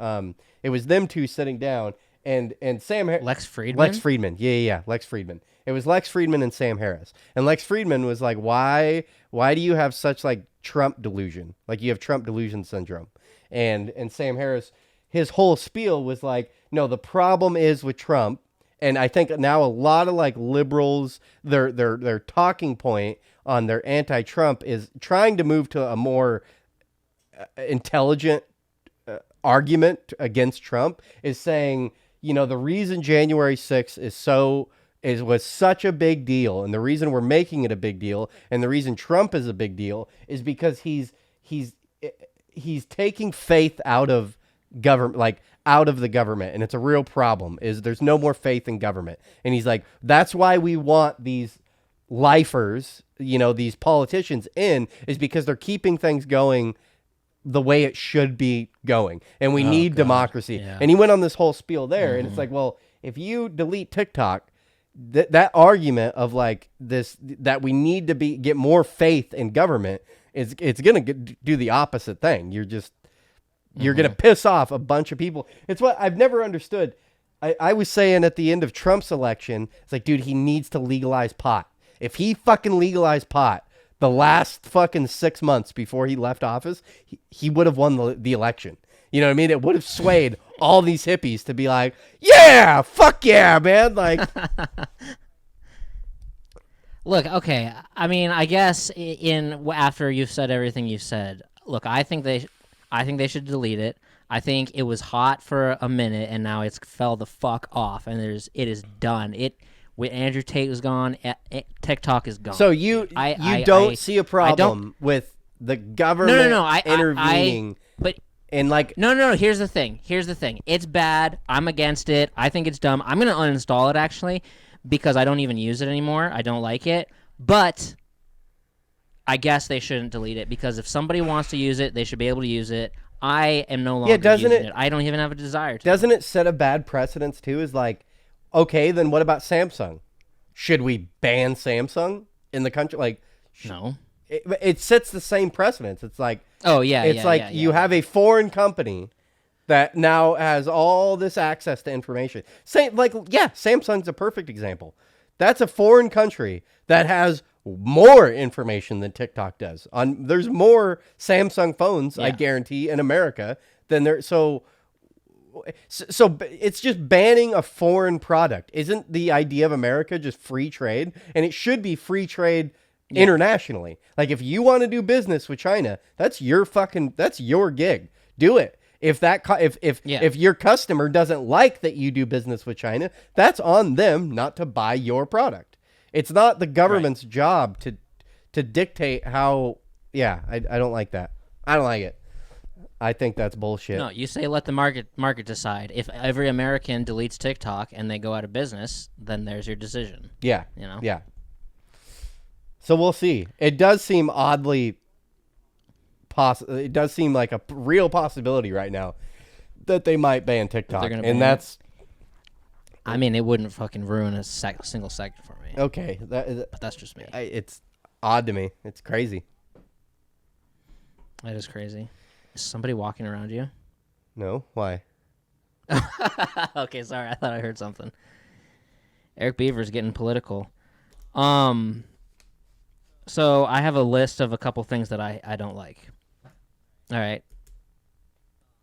C: It was them two sitting down, and Sam
B: Lex Friedman.
C: Lex Friedman. Yeah. Lex Friedman. It was Lex Friedman and Sam Harris. And Lex Friedman was like, why do you have such like Trump delusion? Like, you have Trump delusion syndrome. And Sam Harris, his whole spiel was like, no, the problem is with Trump. And I think now a lot of like liberals, their talking point on their anti-Trump is trying to move to a more intelligent argument against Trump, is saying, the reason January 6th is so was such a big deal, and the reason we're making it a big deal, and the reason Trump is a big deal, is because he's taking faith out of government, like out of the government, and it's a real problem. Is there's no more faith in government, and he's like, that's why we want these lifers, these politicians in, is because they're keeping things going the way it should be going, and we need democracy.
B: Yeah.
C: And he went on this whole spiel there, and it's like, well, if you delete TikTok, that argument of like this, that we need to get more faith in government, it's gonna do the opposite thing. You're gonna piss off a bunch of people. It's what I've never understood. I was saying at the end of Trump's election, it's like, dude, he needs to legalize pot. If he fucking legalized pot the last fucking 6 months before he left office, he would have won the election. You know what I mean? It would have swayed all these hippies to be like, yeah, fuck yeah, man. Like,
B: look, okay. I mean, I guess after you've said everything you've said, look, I think they should delete it. I think it was hot for a minute, and now it's fell the fuck off, and it is done. With Andrew Tate was gone, TikTok is gone.
C: So you don't see a problem with the government intervening? And like,
B: no. Here's the thing. It's bad. I'm against it. I think it's dumb. I'm gonna uninstall it actually, because I don't even use it anymore. I don't like it. But I guess they shouldn't delete it, because if somebody wants to use it, they should be able to use it. I am no longer using it. I don't even have a desire to.
C: Doesn't it set a bad precedence too? Is like, okay, then what about Samsung? Should we ban Samsung in the country? Like,
B: no.
C: It sets the same precedence. It's like,
B: oh yeah,
C: it's you have a foreign company that now has all this access to information. Samsung's a perfect example. That's a foreign country that has more information than TikTok does. There's more Samsung phones, I guarantee, in America than there. So it's just banning a foreign product. Isn't the idea of America just free trade? And it should be free trade internationally. Like, if you want to do business with China, that's your gig. Do it. If your customer doesn't like that you do business with China, that's on them not to buy your product. It's not the government's job to dictate how. Yeah, I don't like that. I don't like it. I think that's bullshit.
B: No, you say let the market decide. If every American deletes TikTok and they go out of business, then there's your decision.
C: Yeah. Yeah. So we'll see. It does seem oddly it does seem like a real possibility right now that they might ban TikTok, and that's.
B: I mean, it wouldn't fucking ruin a single second for me.
C: Okay,
B: but that's just me.
C: It's odd to me. It's crazy.
B: That is crazy. Is somebody walking around you?
C: No, why?
B: Okay, sorry. I thought I heard something. Eric Beaver's getting political. So I have a list of a couple things that I don't like. All right.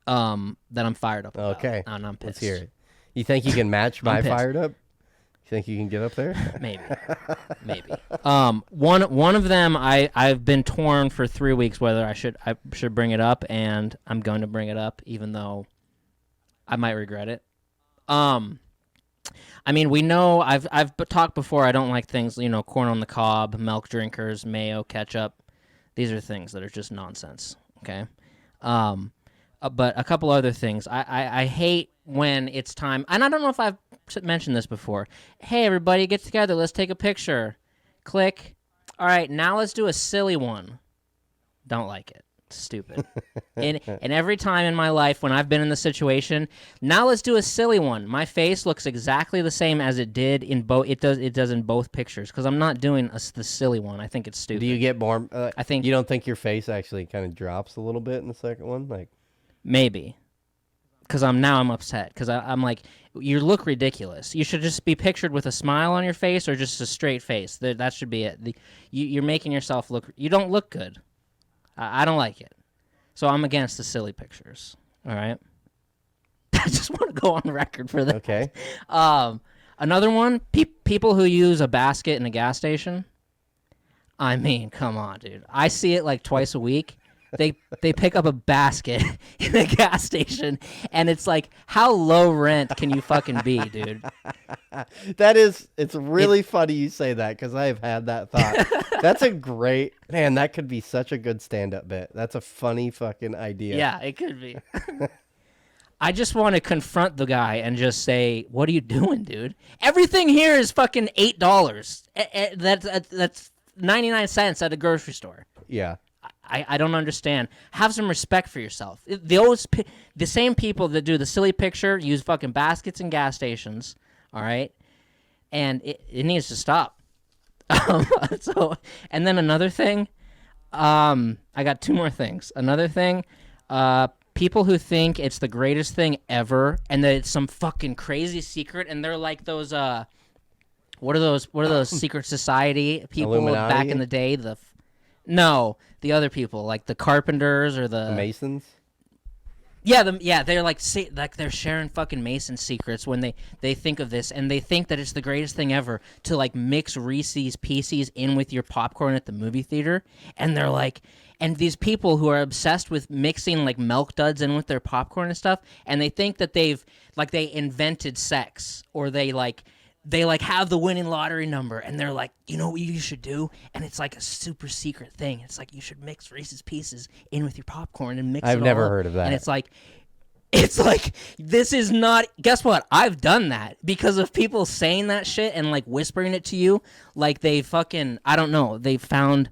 B: That I'm fired up about.
C: Okay.
B: And I'm pissed.
C: Let's hear it. You think you can match my fired up? You think you can get up there?
B: Maybe. One of them I've been torn for 3 weeks whether I should bring it up, and I'm going to bring it up even though I might regret it. I mean, we know I've talked before. I don't like things, corn on the cob, milk drinkers, mayo, ketchup. These are things that are just nonsense. Okay, but a couple other things. I hate when it's time, and I don't know if I've mentioned this before. Hey, everybody, get together. Let's take a picture. Click. All right, now let's do a silly one. Don't like it. Stupid. and every time in my life when I've been in the situation, now let's do a silly one. My face looks exactly the same as it did in both. It does in both pictures, because I'm not doing the silly one. I think it's stupid.
C: Do you get more?
B: I think
C: you don't think your face actually kind of drops a little bit in the second one, like
B: maybe, because I'm upset because I'm like, you look ridiculous. You should just be pictured with a smile on your face or just a straight face. That should be it. You're making yourself look. You don't look good. I don't like it. So I'm against the silly pictures. All right? I just want to go on record for that.
C: Okay.
B: Another one, people who use a basket in a gas station. I mean, come on, dude. I see it like twice a week. they pick up a basket in a gas station, and it's like, how low rent can you fucking be, dude?
C: It's really funny you say that because I have had that thought. That's a great, man, that could be such a good stand-up bit. That's a funny fucking idea.
B: Yeah, it could be. I just want to confront the guy and just say, what are you doing, dude? Everything here is fucking $8. That's 99 cents at a grocery store.
C: Yeah.
B: I don't understand. Have some respect for yourself. The same people that do the silly picture use fucking baskets and gas stations, all right? And it needs to stop. And then another thing, I got two more things. Another thing, people who think it's the greatest thing ever and that it's some fucking crazy secret, and they're like those, what are those secret society people
C: Illuminati?
B: back in the day? No, the other people, like the carpenters or the
C: Masons?
B: Yeah, they're like they're sharing fucking Mason secrets when they think of this, and they think that it's the greatest thing ever to like mix Reese's Pieces in with your popcorn at the movie theater, and they're like, and these people who are obsessed with mixing like milk duds in with their popcorn and stuff, and they think that they invented sex, or they have the winning lottery number, and they're like, you know what you should do? And it's like a super secret thing. It's like you should mix Reese's Pieces in with your popcorn and mix it all
C: I've never
B: up.
C: heard of that.
B: And it's like, this is not, guess what? I've done that because of people saying that shit and like whispering it to you. Like they fucking, I don't know, they found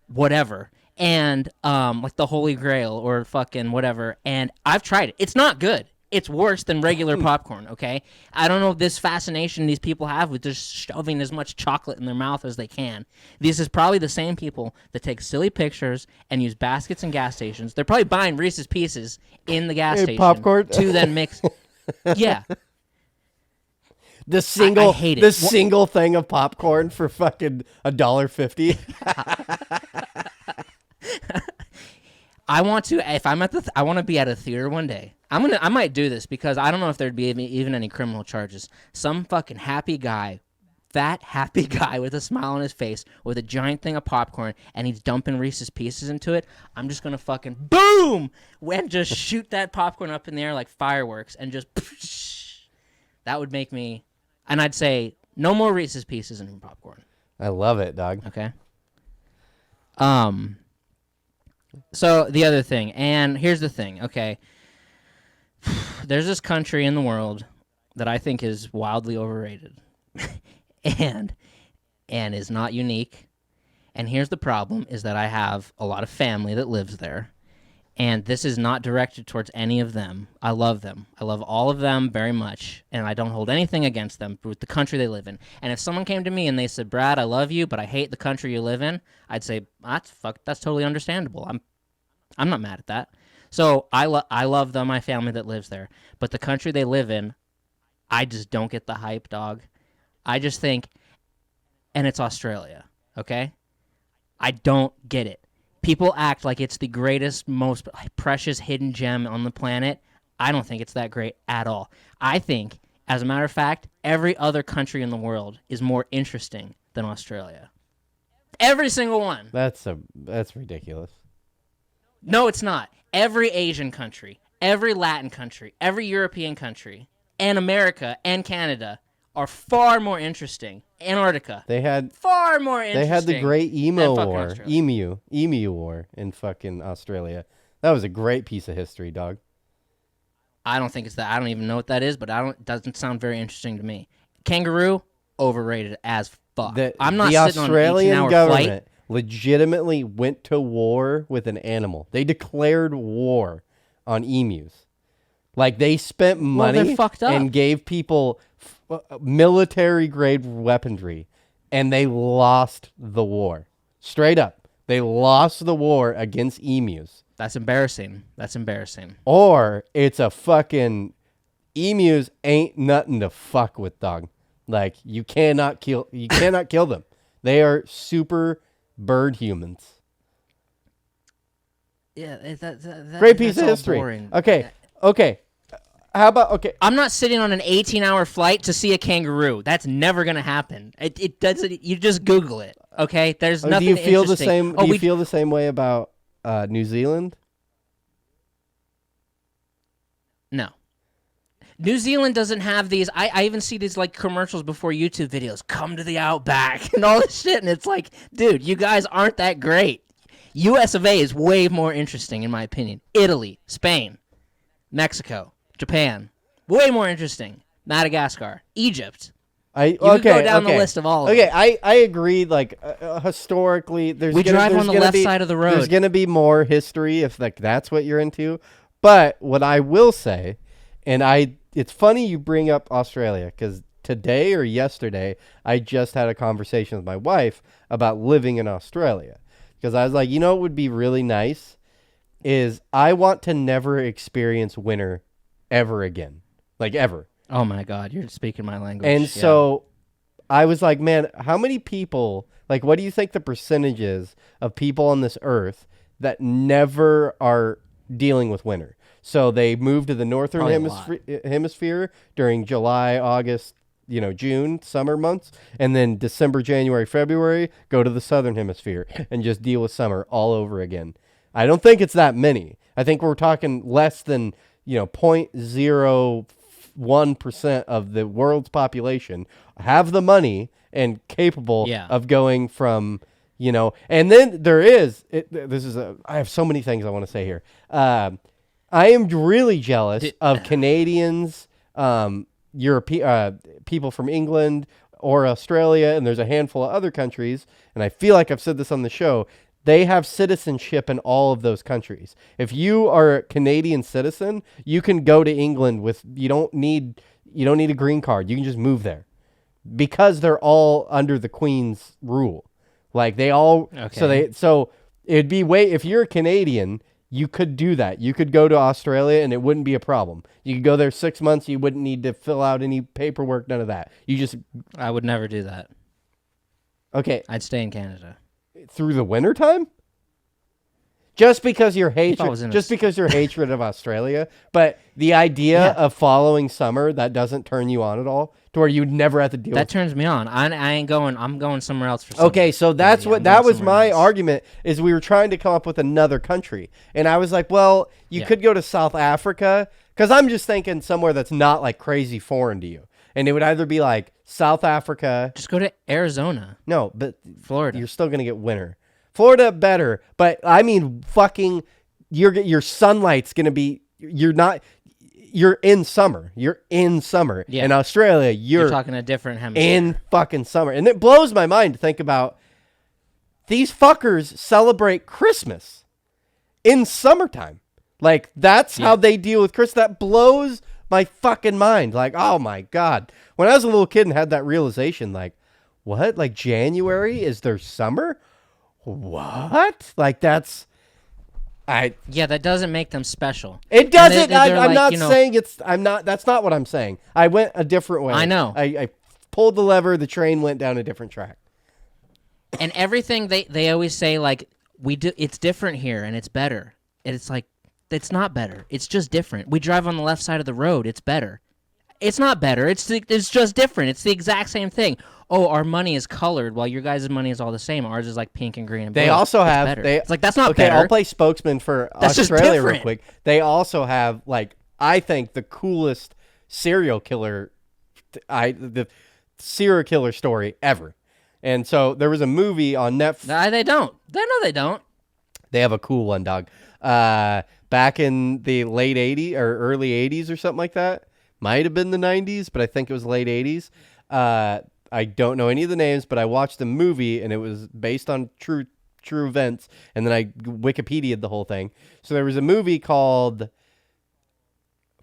B: whatever. And like the Holy Grail or fucking whatever. And I've tried it. It's not good. It's worse than regular popcorn, okay? I don't know this fascination these people have with just shoving as much chocolate in their mouth as they can. This is probably the same people that take silly pictures and use baskets and gas stations. They're probably buying Reese's Pieces in the gas station
C: popcorn?
B: to then mix. Yeah.
C: The single,
B: I hate it.
C: the single thing of popcorn for fucking $1.50.
B: I want to. If I'm I want to be at a theater one day. I might do this because I don't know if there'd be even any criminal charges. Some fucking happy guy, fat happy guy with a smile on his face, with a giant thing of popcorn, and he's dumping Reese's Pieces into it. I'm just gonna fucking boom and just shoot that popcorn up in the air like fireworks, and just that would make me. And I'd say no more Reese's Pieces in popcorn.
C: I love it, dog.
B: Okay. So the other thing, and here's the thing, okay. There's this country in the world that I think is wildly overrated and is not unique. And here's the problem, is that I have a lot of family that lives there. And this is not directed towards any of them. I love them. I love all of them very much. And I don't hold anything against them with the country they live in. And if someone came to me and they said, Brad, I love you, but I hate the country you live in, I'd say, that's totally understandable. I'm not mad at that. So I love them, my family that lives there. But the country they live in, I just don't get the hype, dog. I just think, and it's Australia, okay? I don't get it. People act like it's the greatest, most precious hidden gem on the planet. I don't think it's that great at all. I think, as a matter of fact, every other country in the world is more interesting than Australia. Every single one.
C: That's ridiculous.
B: No, it's not. Every Asian country, every Latin country, every European country, and America and Canada are far more interesting. Antarctica.
C: They had
B: far more interesting.
C: They had the great
B: emu
C: war in fucking Australia. That was a great piece of history, dog.
B: I don't think it's that. I don't even know what that is, but it doesn't sound very interesting to me. Kangaroo, overrated as fuck. I'm not sitting on an 18-hour
C: government
B: flight.
C: Legitimately went to war with an animal. They declared war on emus. Like, they spent money
B: they're fucked up.
C: and gave people military-grade weaponry, and they lost the war. Straight up. They lost the war against emus.
B: That's embarrassing.
C: Or it's a fucking... Emus ain't nothing to fuck with, dog. Like, you cannot kill them. They are super bird humans.
B: Yeah,
C: Great piece of
B: all
C: history.
B: boring.
C: Okay. How about, okay.
B: I'm not sitting on an 18-hour flight to see a kangaroo. That's never gonna happen. It doesn't. You just Google it. Okay. There's nothing.
C: Do you feel
B: interesting.
C: the same? Do you feel the same way about New Zealand?
B: No. New Zealand doesn't have these. I even see these like commercials before YouTube videos. Come to the Outback and all this shit. And it's like, dude, you guys aren't that great. US of A is way more interesting, in my opinion. Italy, Spain, Mexico, Japan. Way more interesting. Madagascar, Egypt. You could go down the list of all of them.
C: I agree. Like historically,
B: we drive on the left side of the road.
C: There's gonna be more history if like that's what you're into. But what I will say, it's funny you bring up Australia because today or yesterday I just had a conversation with my wife about living in Australia because I was like, you know, what would be really nice is I want to never experience winter ever again, like ever.
B: Oh my God, you're speaking my language.
C: And so I was like, man, how many people, like, what do you think the percentage is of people on this earth that never are dealing with winter? So they move to the northern hemisphere during July, August, June, summer months, and then December, January, February, go to the southern hemisphere and just deal with summer all over again. I don't think it's that many. I think we're talking less than, 0.01% of the world's population have the money and capable of going from, and then there is, I have so many things I want to say here. I am really jealous of Canadians, people from England or Australia, and there's a handful of other countries, and I feel like I've said this on the show, they have citizenship in all of those countries. If you are a Canadian citizen, you can go to England you don't need a green card. You can just move there because they're all under the Queen's rule. Like they all, so it'd be if you're a Canadian, you could do that. You could go to Australia and it wouldn't be a problem. You could go there 6 months. You wouldn't need to fill out any paperwork, none of that.
B: I would never do that.
C: Okay.
B: I'd stay in Canada.
C: Through the wintertime? Just because your hatred of Australia, but the idea of following summer, that doesn't turn you on at all, to where you'd never have to deal with
B: that. Turns me on. I ain't going. I'm going somewhere else for summer.
C: Okay, so that was my argument, is we were trying to come up with another country. And I was like, well, you could go to South Africa, because I'm just thinking somewhere that's not like crazy foreign to you. And it would either be like South Africa.
B: Just go to Arizona.
C: No, but
B: Florida.
C: You're still going to get winter. Florida, better. But I mean, fucking, your sunlight's going to be, you're in summer. You're in summer. Yeah. In Australia, you're
B: talking a different hemisphere.
C: In fucking summer. And it blows my mind to think about these fuckers celebrate Christmas in summertime. Like, that's how they deal with Christmas. That blows my fucking mind. Like, oh my God. When I was a little kid and had that realization, like, what? Like, January is their summer? What? Like, that
B: doesn't make them special.
C: It doesn't. I'm not saying that's not what I'm saying. I went a different way.
B: I know.
C: I pulled the lever, the train went down a different track.
B: And everything they always say, like, it's different here and it's better. And it's like, it's not better. It's just different. We drive on the left side of the road. It's better. It's not better. It's just different. It's the exact same thing. Oh, our money is colored while your guys' money is all the same. Ours is like pink and green and blue.
C: They also have
B: better. It's like, that's not
C: okay,
B: better.
C: I'll play spokesman for
B: that's
C: Australia real quick. They also have, like, I think the coolest serial killer story ever. And so there was a movie on Netflix.
B: No, they don't. They don't.
C: They have a cool one, dog. Back in the late 80s or early 80s or something like that. Might have been the 90s, but I think it was late 80s. I don't know any of the names, but I watched the movie, and it was based on true events, and then I Wikipedia'd the whole thing. So there was a movie called...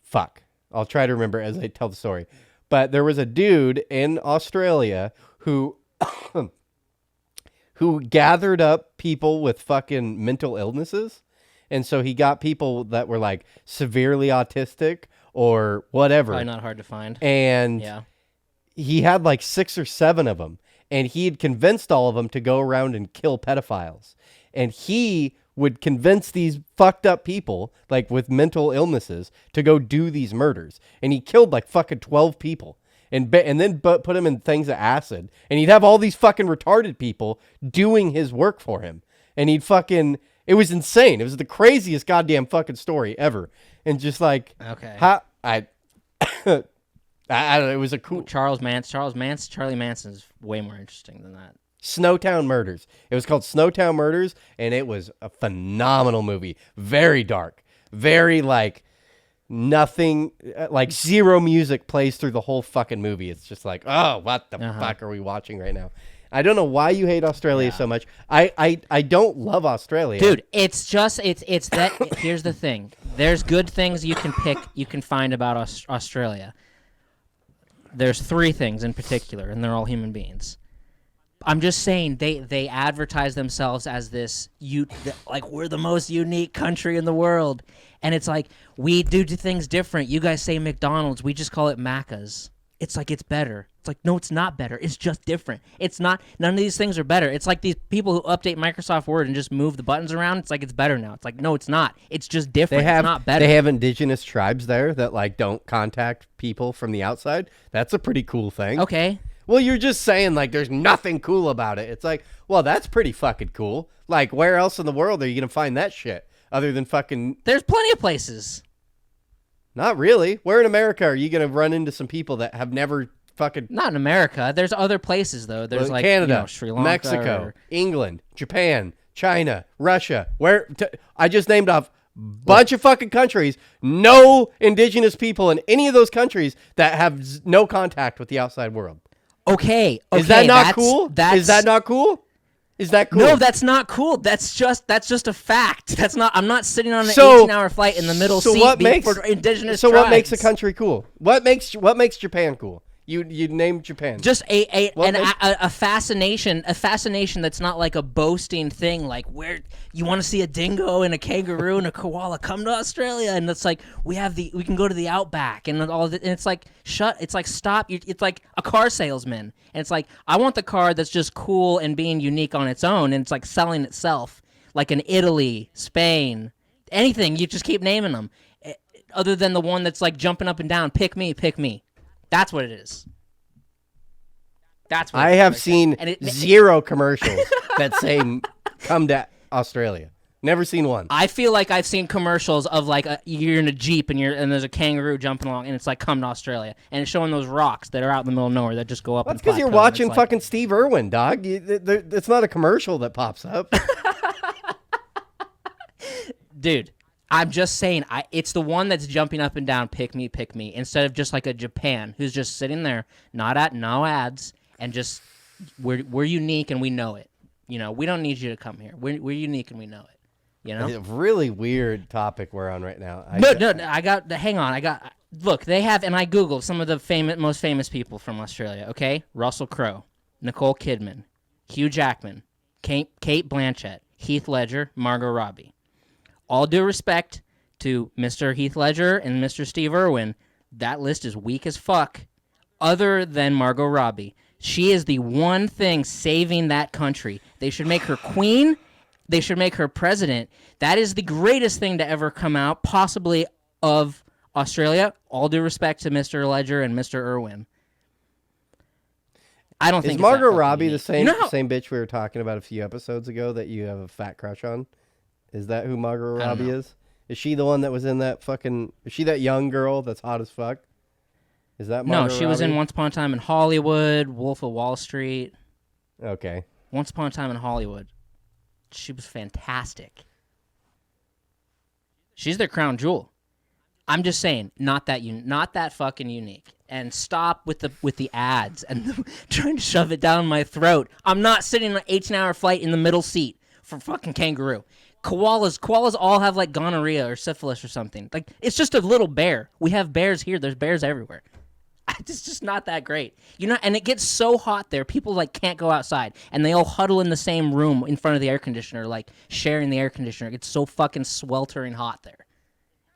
C: Fuck. I'll try to remember as I tell the story. But there was a dude in Australia who gathered up people with fucking mental illnesses. And so he got people that were like severely autistic or whatever.
B: Probably not hard to find.
C: And he had like 6 or 7 of them. And he had convinced all of them to go around and kill pedophiles. And he would convince these fucked up people, like with mental illnesses, to go do these murders. And he killed like fucking 12 people. And then put them in things of acid. And he'd have all these fucking retarded people doing his work for him. And he'd fucking... It was insane. It was the craziest goddamn fucking story ever. And just like,
B: Okay.
C: I don't know. It was a cool
B: Charlie Manson's way more interesting than that.
C: Snowtown Murders. It was called Snowtown Murders, and it was a phenomenal movie. Very dark. Very like nothing, like zero music plays through the whole fucking movie. It's just like, oh, what the fuck are we watching right now? I don't know why you hate Australia so much. I don't love Australia.
B: Dude, it's that here's the thing. There's good things you can find about Australia. There's 3 things in particular, and they're all human beings. I'm just saying they advertise themselves as this like we're the most unique country in the world, and it's like we do things different. You guys say McDonald's, we just call it Macca's. It's like it's better. It's like no, it's not better. It's just different. It's not. None of these things are better. It's like these people who update Microsoft Word and just move the buttons around. It's like it's better now. It's like no, it's not. It's just different. It's not better.
C: They have indigenous tribes there that like don't contact people from the outside. That's a pretty cool thing.
B: Okay.
C: Well, you're just saying, like, there's nothing cool about it. It's like, well, that's pretty fucking cool. Like, where else in the world are you going to find that shit other than fucking...
B: There's plenty of places.
C: Not really. Where in America are you going to run into some people that have never fucking...
B: Not in America. There's other places, though. There's, like,
C: Canada,
B: Sri Lanka,
C: Mexico, England, Japan, China, Russia. I just named off a bunch of fucking countries. No indigenous people in any of those countries that have no contact with the outside world.
B: Okay.
C: Is that not cool? Is that not cool? Is that cool?
B: No, that's not cool. That's just a fact. That's not. I'm not sitting on an 18-hour flight in the middle seat for indigenous tribes.
C: What makes a country cool? What makes Japan cool? You named Japan.
B: Just a fascination, that's not like a boasting thing. Like where you want to see a dingo and a kangaroo and a koala, come to Australia, and it's like we can go to the outback and all that. And it's like it's like stop. It's like a car salesman, and it's like I want the car that's just cool and being unique on its own, and it's like selling itself, like in Italy, Spain, anything. You just keep naming them, other than the one that's like jumping up and down. Pick me, pick me. That's what it is. That's what
C: I have seen zero commercials that say come to Australia. Never seen one.
B: I feel like I've seen commercials of like you're in a Jeep and there's a kangaroo jumping along and it's like come to Australia and it's showing those rocks that are out in the middle of nowhere that just go up.
C: That's because you're watching fucking Steve Irwin, dog. It's not a commercial that pops up.
B: Dude. I'm just saying, it's the one that's jumping up and down, pick me, instead of just like a Japan who's just sitting there, no ads, and just we're unique and we know it. You know, we don't need you to come here. We're unique and we know it. You know,
C: it's a really weird topic we're on right now.
B: Look, they have, and I googled some of the most famous people from Australia. Okay, Russell Crowe, Nicole Kidman, Hugh Jackman, Kate Blanchett, Heath Ledger, Margot Robbie. All due respect to Mr. Heath Ledger and Mr. Steve Irwin, that list is weak as fuck. Other than Margot Robbie, she is the one thing saving that country. They should make her queen. They should make her president. That is the greatest thing to ever come out, possibly, of Australia. All due respect to Mr. Ledger and Mr. Irwin. I don't think
C: is Margot Robbie
B: unique.
C: the same bitch we were talking about a few episodes ago that you have a fat crush on? Is that who Margot Robbie is? Is she the one that was in that fucking... Is she that young girl that's hot as fuck? Is that Margot Robbie?
B: No, she was in Once Upon a Time in Hollywood, Wolf of Wall Street.
C: Okay.
B: Once Upon a Time in Hollywood. She was fantastic. She's their crown jewel. I'm just saying, not that fucking unique. And stop with the ads and trying to shove it down my throat. I'm not sitting on an 18-hour flight in the middle seat for fucking kangaroo. Koalas all have like gonorrhea or syphilis or something. Like it's just a little bear. We have bears here. There's bears everywhere. It's just not that great, you know. And it gets so hot there, people like can't go outside, and they all huddle in the same room in front of the air conditioner, like sharing the air conditioner. It's so fucking sweltering hot there.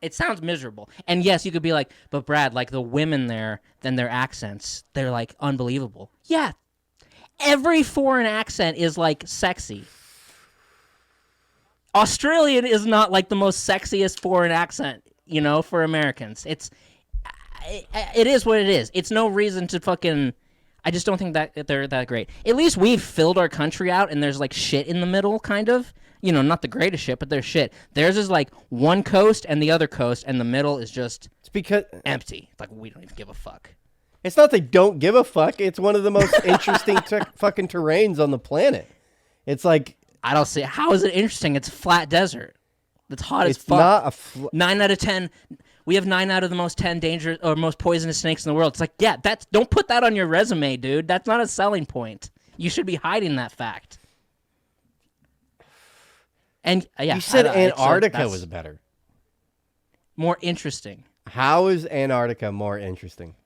B: It sounds miserable. And yes, you could be like, but Brad, like the women there, then their accents, they're like unbelievable. Yeah, every foreign accent is like sexy. Australian is not like the most sexiest foreign accent, you know, for Americans. It is what it is. It's no reason to fucking... I just don't think that they're that great. At least we've filled our country out and there's like shit in the middle, kind of. not the greatest shit, but they're shit. Theirs is like one coast and the other coast, and the middle is just
C: It's because
B: empty. Like, we don't even give a fuck.
C: it's not they don't give a fuck. It's one of the most interesting fucking terrains on the planet. It's like
B: I don't see how is it interesting. It's flat desert. It's hot as
C: it's
B: fuck.
C: not
B: 9 out of 10. We have 9 out of the most 10 dangerous or most poisonous snakes in the world. It's like, yeah, don't put that on your resume, dude. That's not a selling point. You should be hiding that fact. And yeah,
C: You said
B: it's
C: Antarctica was better.
B: more interesting.
C: How is Antarctica more interesting?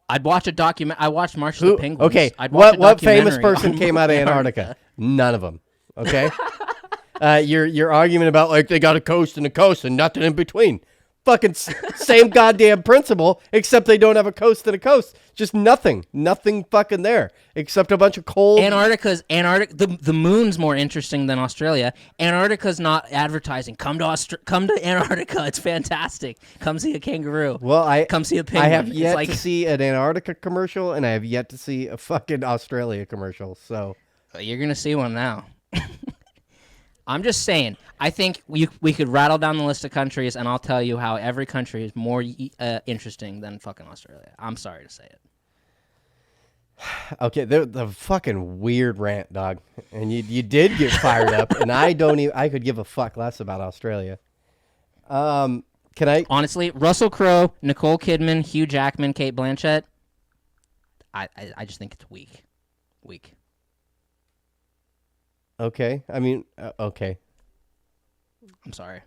B: I'd watch a document. I watched March of the Penguins.
C: Okay,
B: I'd watch
C: what
B: a
C: famous
B: documentary
C: person
B: on
C: came out of Antarctica? None of them. Okay, your argument about like they got a coast and nothing in between. Fucking same goddamn principle, except they don't have a coast and a coast. Just nothing fucking there, except a bunch of cold.
B: Antarctica. The moon's more interesting than Australia. Antarctica's not advertising. Come to Antarctica. It's fantastic. Come see a kangaroo.
C: Well,
B: come see a penguin.
C: I have yet
B: to
C: see an Antarctica commercial, and I have yet to see a fucking Australia commercial. So
B: you're gonna see one now. I'm just saying. I think we could rattle down the list of countries, and I'll tell you how every country is more interesting than fucking Australia. I'm sorry to say it.
C: Okay, the fucking weird rant, dog, and you did get fired up, and I could give a fuck less about Australia. Can I
B: honestly? Russell Crowe, Nicole Kidman, Hugh Jackman, Kate Blanchett. I just think it's weak.
C: Okay, I mean, okay.
B: I'm sorry.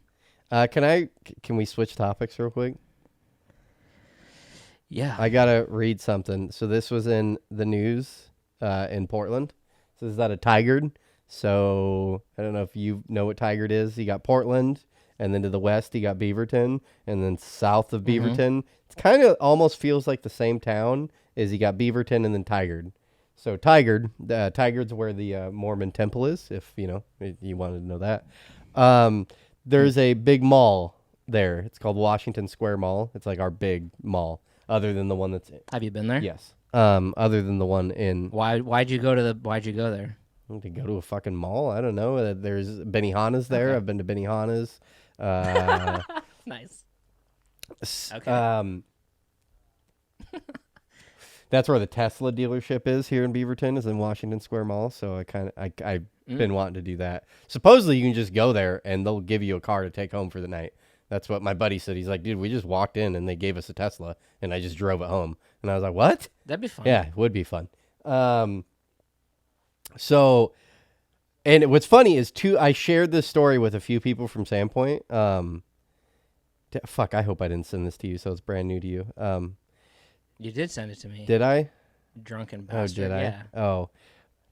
C: Can we switch topics real quick?
B: Yeah.
C: I gotta read something. So this was in the news in Portland. So this is out of Tigard. So I don't know if you know what Tigard is. You got Portland, and then to the west you got Beaverton, and then south of Beaverton, it's kind of almost feels like the same town as you got Beaverton and then Tigard. So Tigard's where the Mormon temple is, if you wanted to know that. There's a big mall there. It's called Washington Square Mall. It's like our big mall, other than the one that's.
B: Have you been there?
C: Yes. Other than the one in.
B: Why'd you go there?
C: To go to a fucking mall? I don't know. There's Benihana's there. Okay. I've been to Benihana's.
B: Nice.
C: Okay. That's where the Tesla dealership is here in Beaverton, is in Washington Square Mall. So I've been wanting to do that. Supposedly you can just go there and they'll give you a car to take home for the night. That's what my buddy said. He's like, dude, we just walked in and they gave us a Tesla and I just drove it home. And I was like, what?
B: That'd be fun.
C: Yeah, it would be fun. So, and what's funny is I shared this story with a few people from Sandpoint. Fuck, I hope I didn't send this to you, so it's brand new to you.
B: You did send it to me.
C: Did I?
B: Drunken bastard.
C: Oh, did I?
B: Yeah.
C: Oh,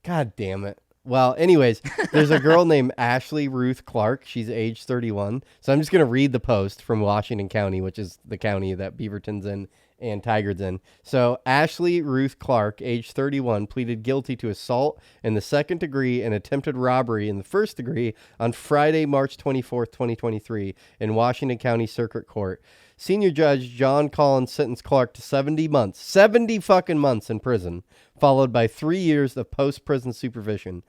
C: God damn it. Well, anyways, there's a girl named Ashley Ruth Clark. She's age 31. So I'm just going to read the post from Washington County, which is the county that Beaverton's in and Tigard's in. So Ashley Ruth Clark, age 31, pleaded guilty to assault in the second degree and attempted robbery in the first degree on Friday, March 24th, 2023 in Washington County Circuit Court. Senior Judge John Collins sentenced Clark to 70 fucking months in prison, followed by 3 years of post-prison supervision.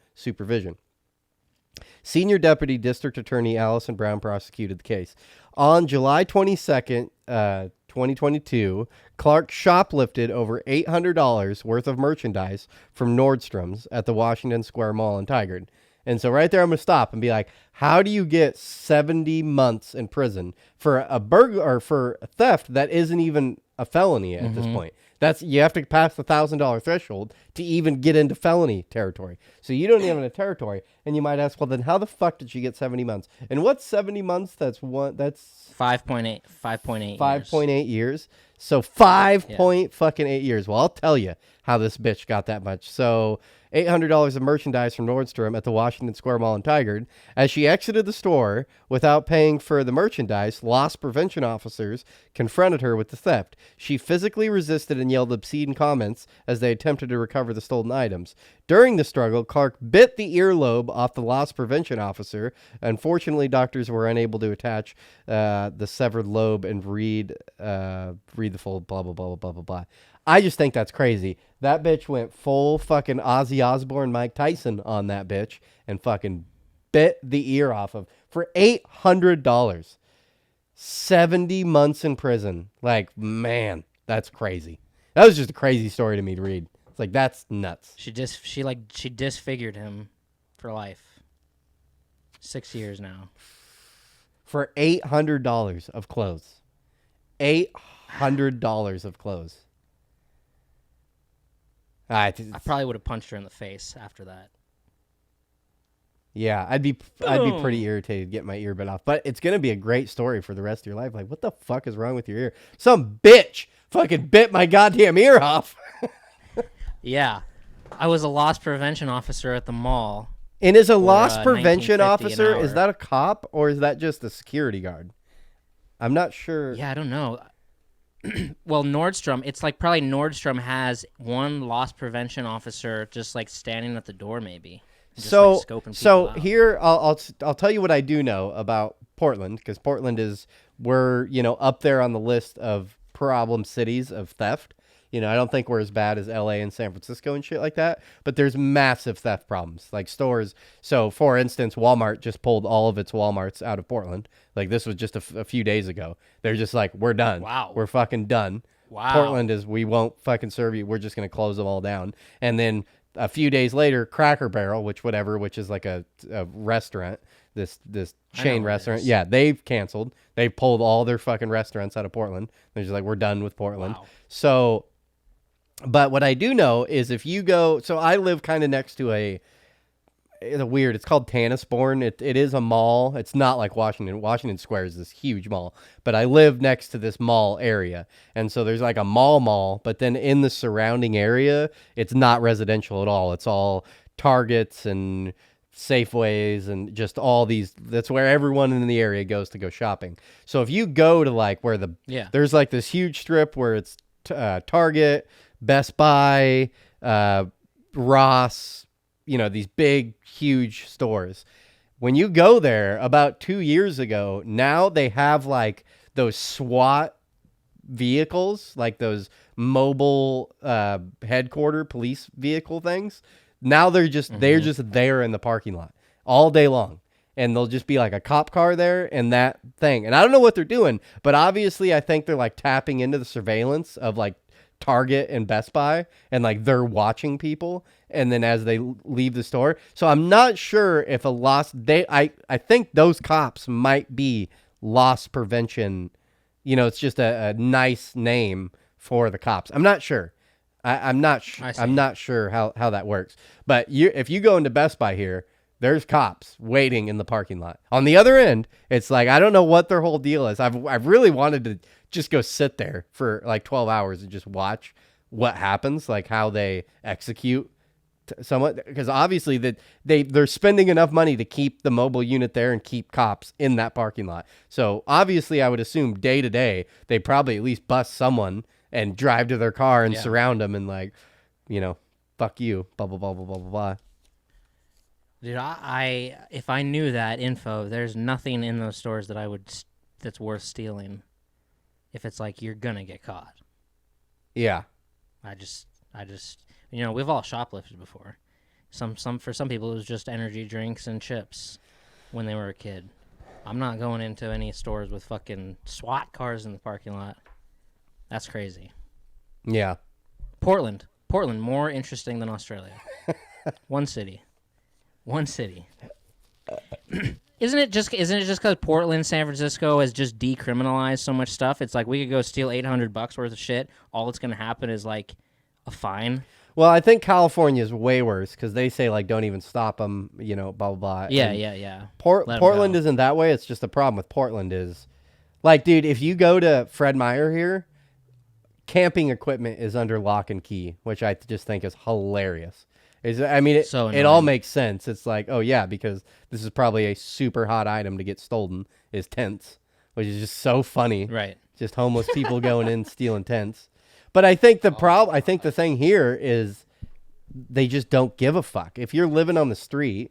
C: Senior Deputy District Attorney Allison Brown prosecuted the case. On July 22nd, 2022, Clark shoplifted over $800 worth of merchandise from Nordstrom's at the Washington Square Mall in Tigard. And so right there, I'm going to stop and be like, how do you get 70 months in prison for a burglar or for a theft that isn't even a felony at this point? You have to pass the $1,000 threshold to even get into felony territory. So you don't even have a territory. And you might ask, well, then how the fuck did she get 70 months? And what's 70 months? That's 5.8 years. So 5.8 years. Well, I'll tell you how this bitch got that much. So $800 of merchandise from Nordstrom at the Washington Square Mall in Tigard. As she exited the store without paying for the merchandise, loss prevention officers confronted her with the theft. She physically resisted and yelled obscene comments as they attempted to recover the stolen items. During the struggle, Clark bit the earlobe off the loss prevention officer. Unfortunately, doctors were unable to attach the severed lobe and read the full blah, blah, blah, blah, blah, blah. I just think that's crazy. That bitch went full fucking Ozzy Osbourne, Mike Tyson on that bitch and fucking bit the ear off of for $800. 70 months in prison. Like, man, that's crazy. That was just a crazy story to me to read. It's like, that's nuts.
B: She disfigured him for life. 6 years now.
C: For $800 of clothes. $800 of clothes.
B: I probably would have punched her in the face after that.
C: Yeah, I'd be pretty irritated getting my ear bit off. But it's gonna be a great story for the rest of your life. Like, what the fuck is wrong with your ear? Some bitch fucking bit my goddamn ear off.
B: Yeah, I was a loss prevention officer at the mall.
C: And is a loss prevention
B: $19.50
C: officer,
B: an
C: is
B: hour.
C: that a cop or is that just a security guard? I'm not sure.
B: Yeah, I don't know. Well, Nordstrom, it's like probably Nordstrom has one loss prevention officer just like standing at the door, maybe. Just,
C: So,
B: like, scoping people out.
C: here I'll tell you what I do know about Portland, because Portland we're up there on the list of problem cities of theft. I don't think we're as bad as LA and San Francisco and shit like that, but there's massive theft problems, like stores. So, for instance, Walmart just pulled all of its Walmarts out of Portland. Like, this was just a few days ago. They're just like, we're done.
B: Wow.
C: We're fucking done.
B: Wow.
C: Portland we won't fucking serve you. We're just going to close them all down. And then a few days later, Cracker Barrel, which is like a restaurant, this chain restaurant. Yeah, they've canceled. They pulled all their fucking restaurants out of Portland. They're just like, we're done with Portland.
B: Wow.
C: So, but what I do know is if you go, so I live kind of next to it's called Tannisbourne. It is a mall. It's not like Washington. Washington Square is this huge mall, but I live next to this mall area. And so there's like a mall, but then in the surrounding area, it's not residential at all. It's all Targets and Safeways and just all these. That's where everyone in the area goes to go shopping. So if you go to like where there's like this huge strip where it's Target, Best Buy, Ross, these big, huge stores. When you go there about 2 years ago, now they have like those SWAT vehicles, like those mobile headquarter police vehicle things. Now they're just there in the parking lot all day long. And they'll just be like a cop car there and that thing. And I don't know what they're doing, but obviously I think they're like tapping into the surveillance of like Target and Best Buy, and like they're watching people, and then as they leave the store. So I'm not sure if I think those cops might be loss prevention. It's just a nice name for the cops. I'm not sure. I'm not sure how that works. But if you go into Best Buy here, there's cops waiting in the parking lot. On the other end, it's like, I don't know what their whole deal is. I've really wanted to just go sit there for like 12 hours and just watch what happens, like how they execute somewhat, because obviously they're spending enough money to keep the mobile unit there and keep cops in that parking lot. So obviously I would assume day to day, they probably at least bust someone and drive to their car and surround them and like, fuck you, blah, blah, blah, blah, blah, blah, blah.
B: Dude, if I knew that info, there's nothing in those stores that's worth stealing. If it's like you're gonna get caught.
C: Yeah.
B: I just we've all shoplifted before. For some people it was just energy drinks and chips when they were a kid. I'm not going into any stores with fucking SWAT cars in the parking lot. That's crazy.
C: Yeah.
B: Portland, more interesting than Australia. One city. Isn't it just because Portland, San Francisco has just decriminalized so much stuff? It's like we could go steal $800 worth of shit. All that's going to happen is like a fine.
C: Well, I think California is way worse because they say like don't even stop them, blah blah blah.
B: Yeah.
C: Portland isn't that way. It's just the problem with Portland is, like, dude, if you go to Fred Meyer here, camping equipment is under lock and key, which I just think is hilarious. It all makes sense. It's like, oh yeah, because this is probably a super hot item to get stolen is tents, which is just so funny.
B: Right.
C: Just homeless people going in stealing tents. But I think the thing here is they just don't give a fuck. If you're living on the street,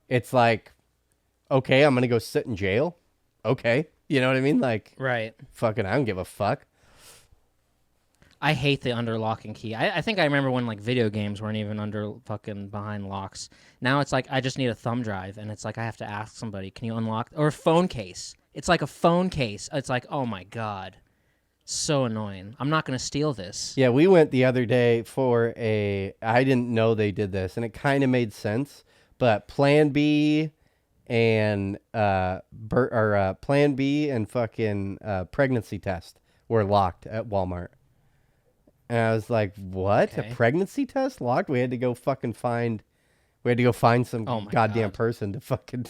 C: it's like, okay, I'm going to go sit in jail. Okay. You know what I mean? Like,
B: right.
C: Fucking, I don't give a fuck.
B: I hate the under lock and key. I think I remember when like video games weren't even under fucking behind locks. Now it's like I just need a thumb drive, and it's like I have to ask somebody, can you unlock, or a phone case. It's like a phone case. It's like, oh my god, so annoying. I'm not gonna steal this.
C: Yeah, we went the other day for I didn't know they did this, and it kind of made sense. But Plan B and Plan B and fucking pregnancy test were locked at Walmart. And I was like, what?
B: Okay.
C: A pregnancy test locked? We had to go fucking find some goddamn person to fucking...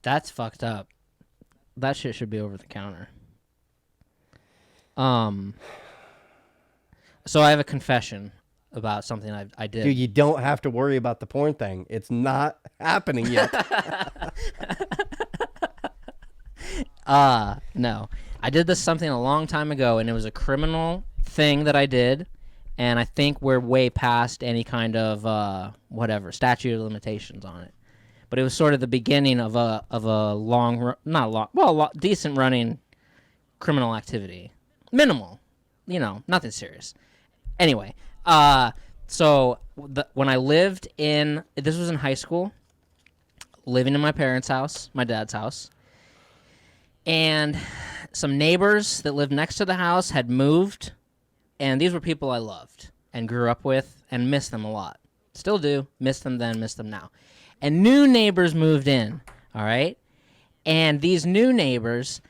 B: That's fucked up. That shit should be over the counter. So I have a confession about something I did.
C: Dude, you don't have to worry about the porn thing. It's not happening yet.
B: No. I did this something a long time ago, and it was a criminal thing that I did, and I think we're way past any kind of statute of limitations on it. But it was sort of the beginning of a decent running criminal activity. Minimal, nothing serious. Anyway, so when I lived this was in high school, living in my parents' house, my dad's house, and some neighbors that lived next to the house had moved, and these were people I loved and grew up with and miss them a lot. Still do. Miss them then, miss them now. And new neighbors moved in, all right? And these new neighbors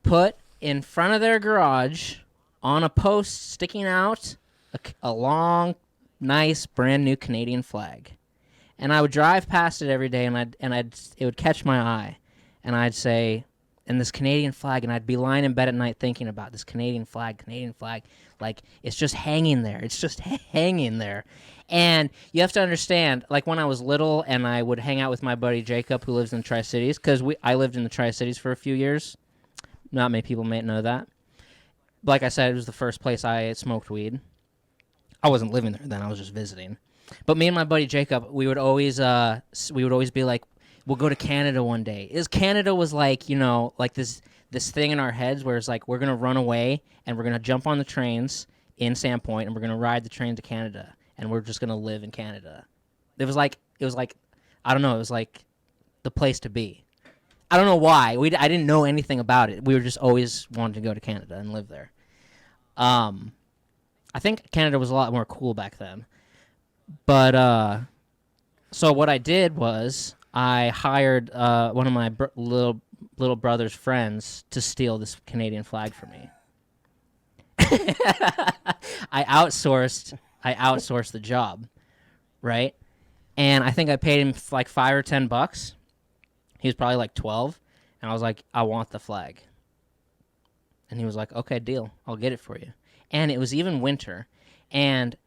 B: put in front of their garage on a post sticking out a long, nice, brand new Canadian flag. And I would drive past it every day, and it would catch my eye. And I'd say, and this Canadian flag, and I'd be lying in bed at night thinking about this Canadian flag, like it's just hanging there. It's just hanging there. And you have to understand, like when I was little and I would hang out with my buddy Jacob, who lives in the Tri-Cities, because I lived in the Tri-Cities for a few years. Not many people may know that. Like I said, it was the first place I smoked weed. I wasn't living there then. I was just visiting. But me and my buddy Jacob, we would always be like, we'll go to Canada one day. Canada was like, like this thing in our heads where it's like we're gonna run away and we're gonna jump on the trains in Sandpoint and we're gonna ride the train to Canada and we're just gonna live in Canada. It was like I don't know. It was like the place to be. I don't know why. I didn't know anything about it. We were just always wanting to go to Canada and live there. I think Canada was a lot more cool back then. But so what I did was I hired one of my little brother's friends to steal this Canadian flag for me. I outsourced the job, right? And I think I paid him like $5 or $10. He was probably like 12, and I was like, I want the flag. And he was like, okay, deal. I'll get it for you. And it was even winter, and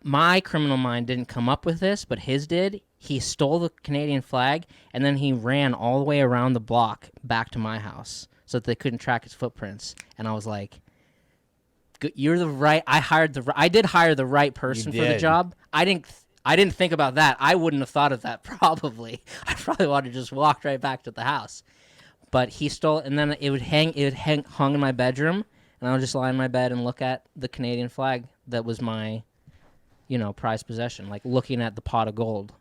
B: my criminal mind didn't come up with this, but his did. He stole the Canadian flag, and then he ran all the way around the block back to my house so that they couldn't track his footprints. And I was like, "You're the right." I did hire the right person for the job. I didn't think about that. I wouldn't have thought of that probably. I probably would have just walked right back to the house. But he stole, and then it would hung in my bedroom, and I would just lie in my bed and look at the Canadian flag that was my, prized possession, like looking at the pot of gold.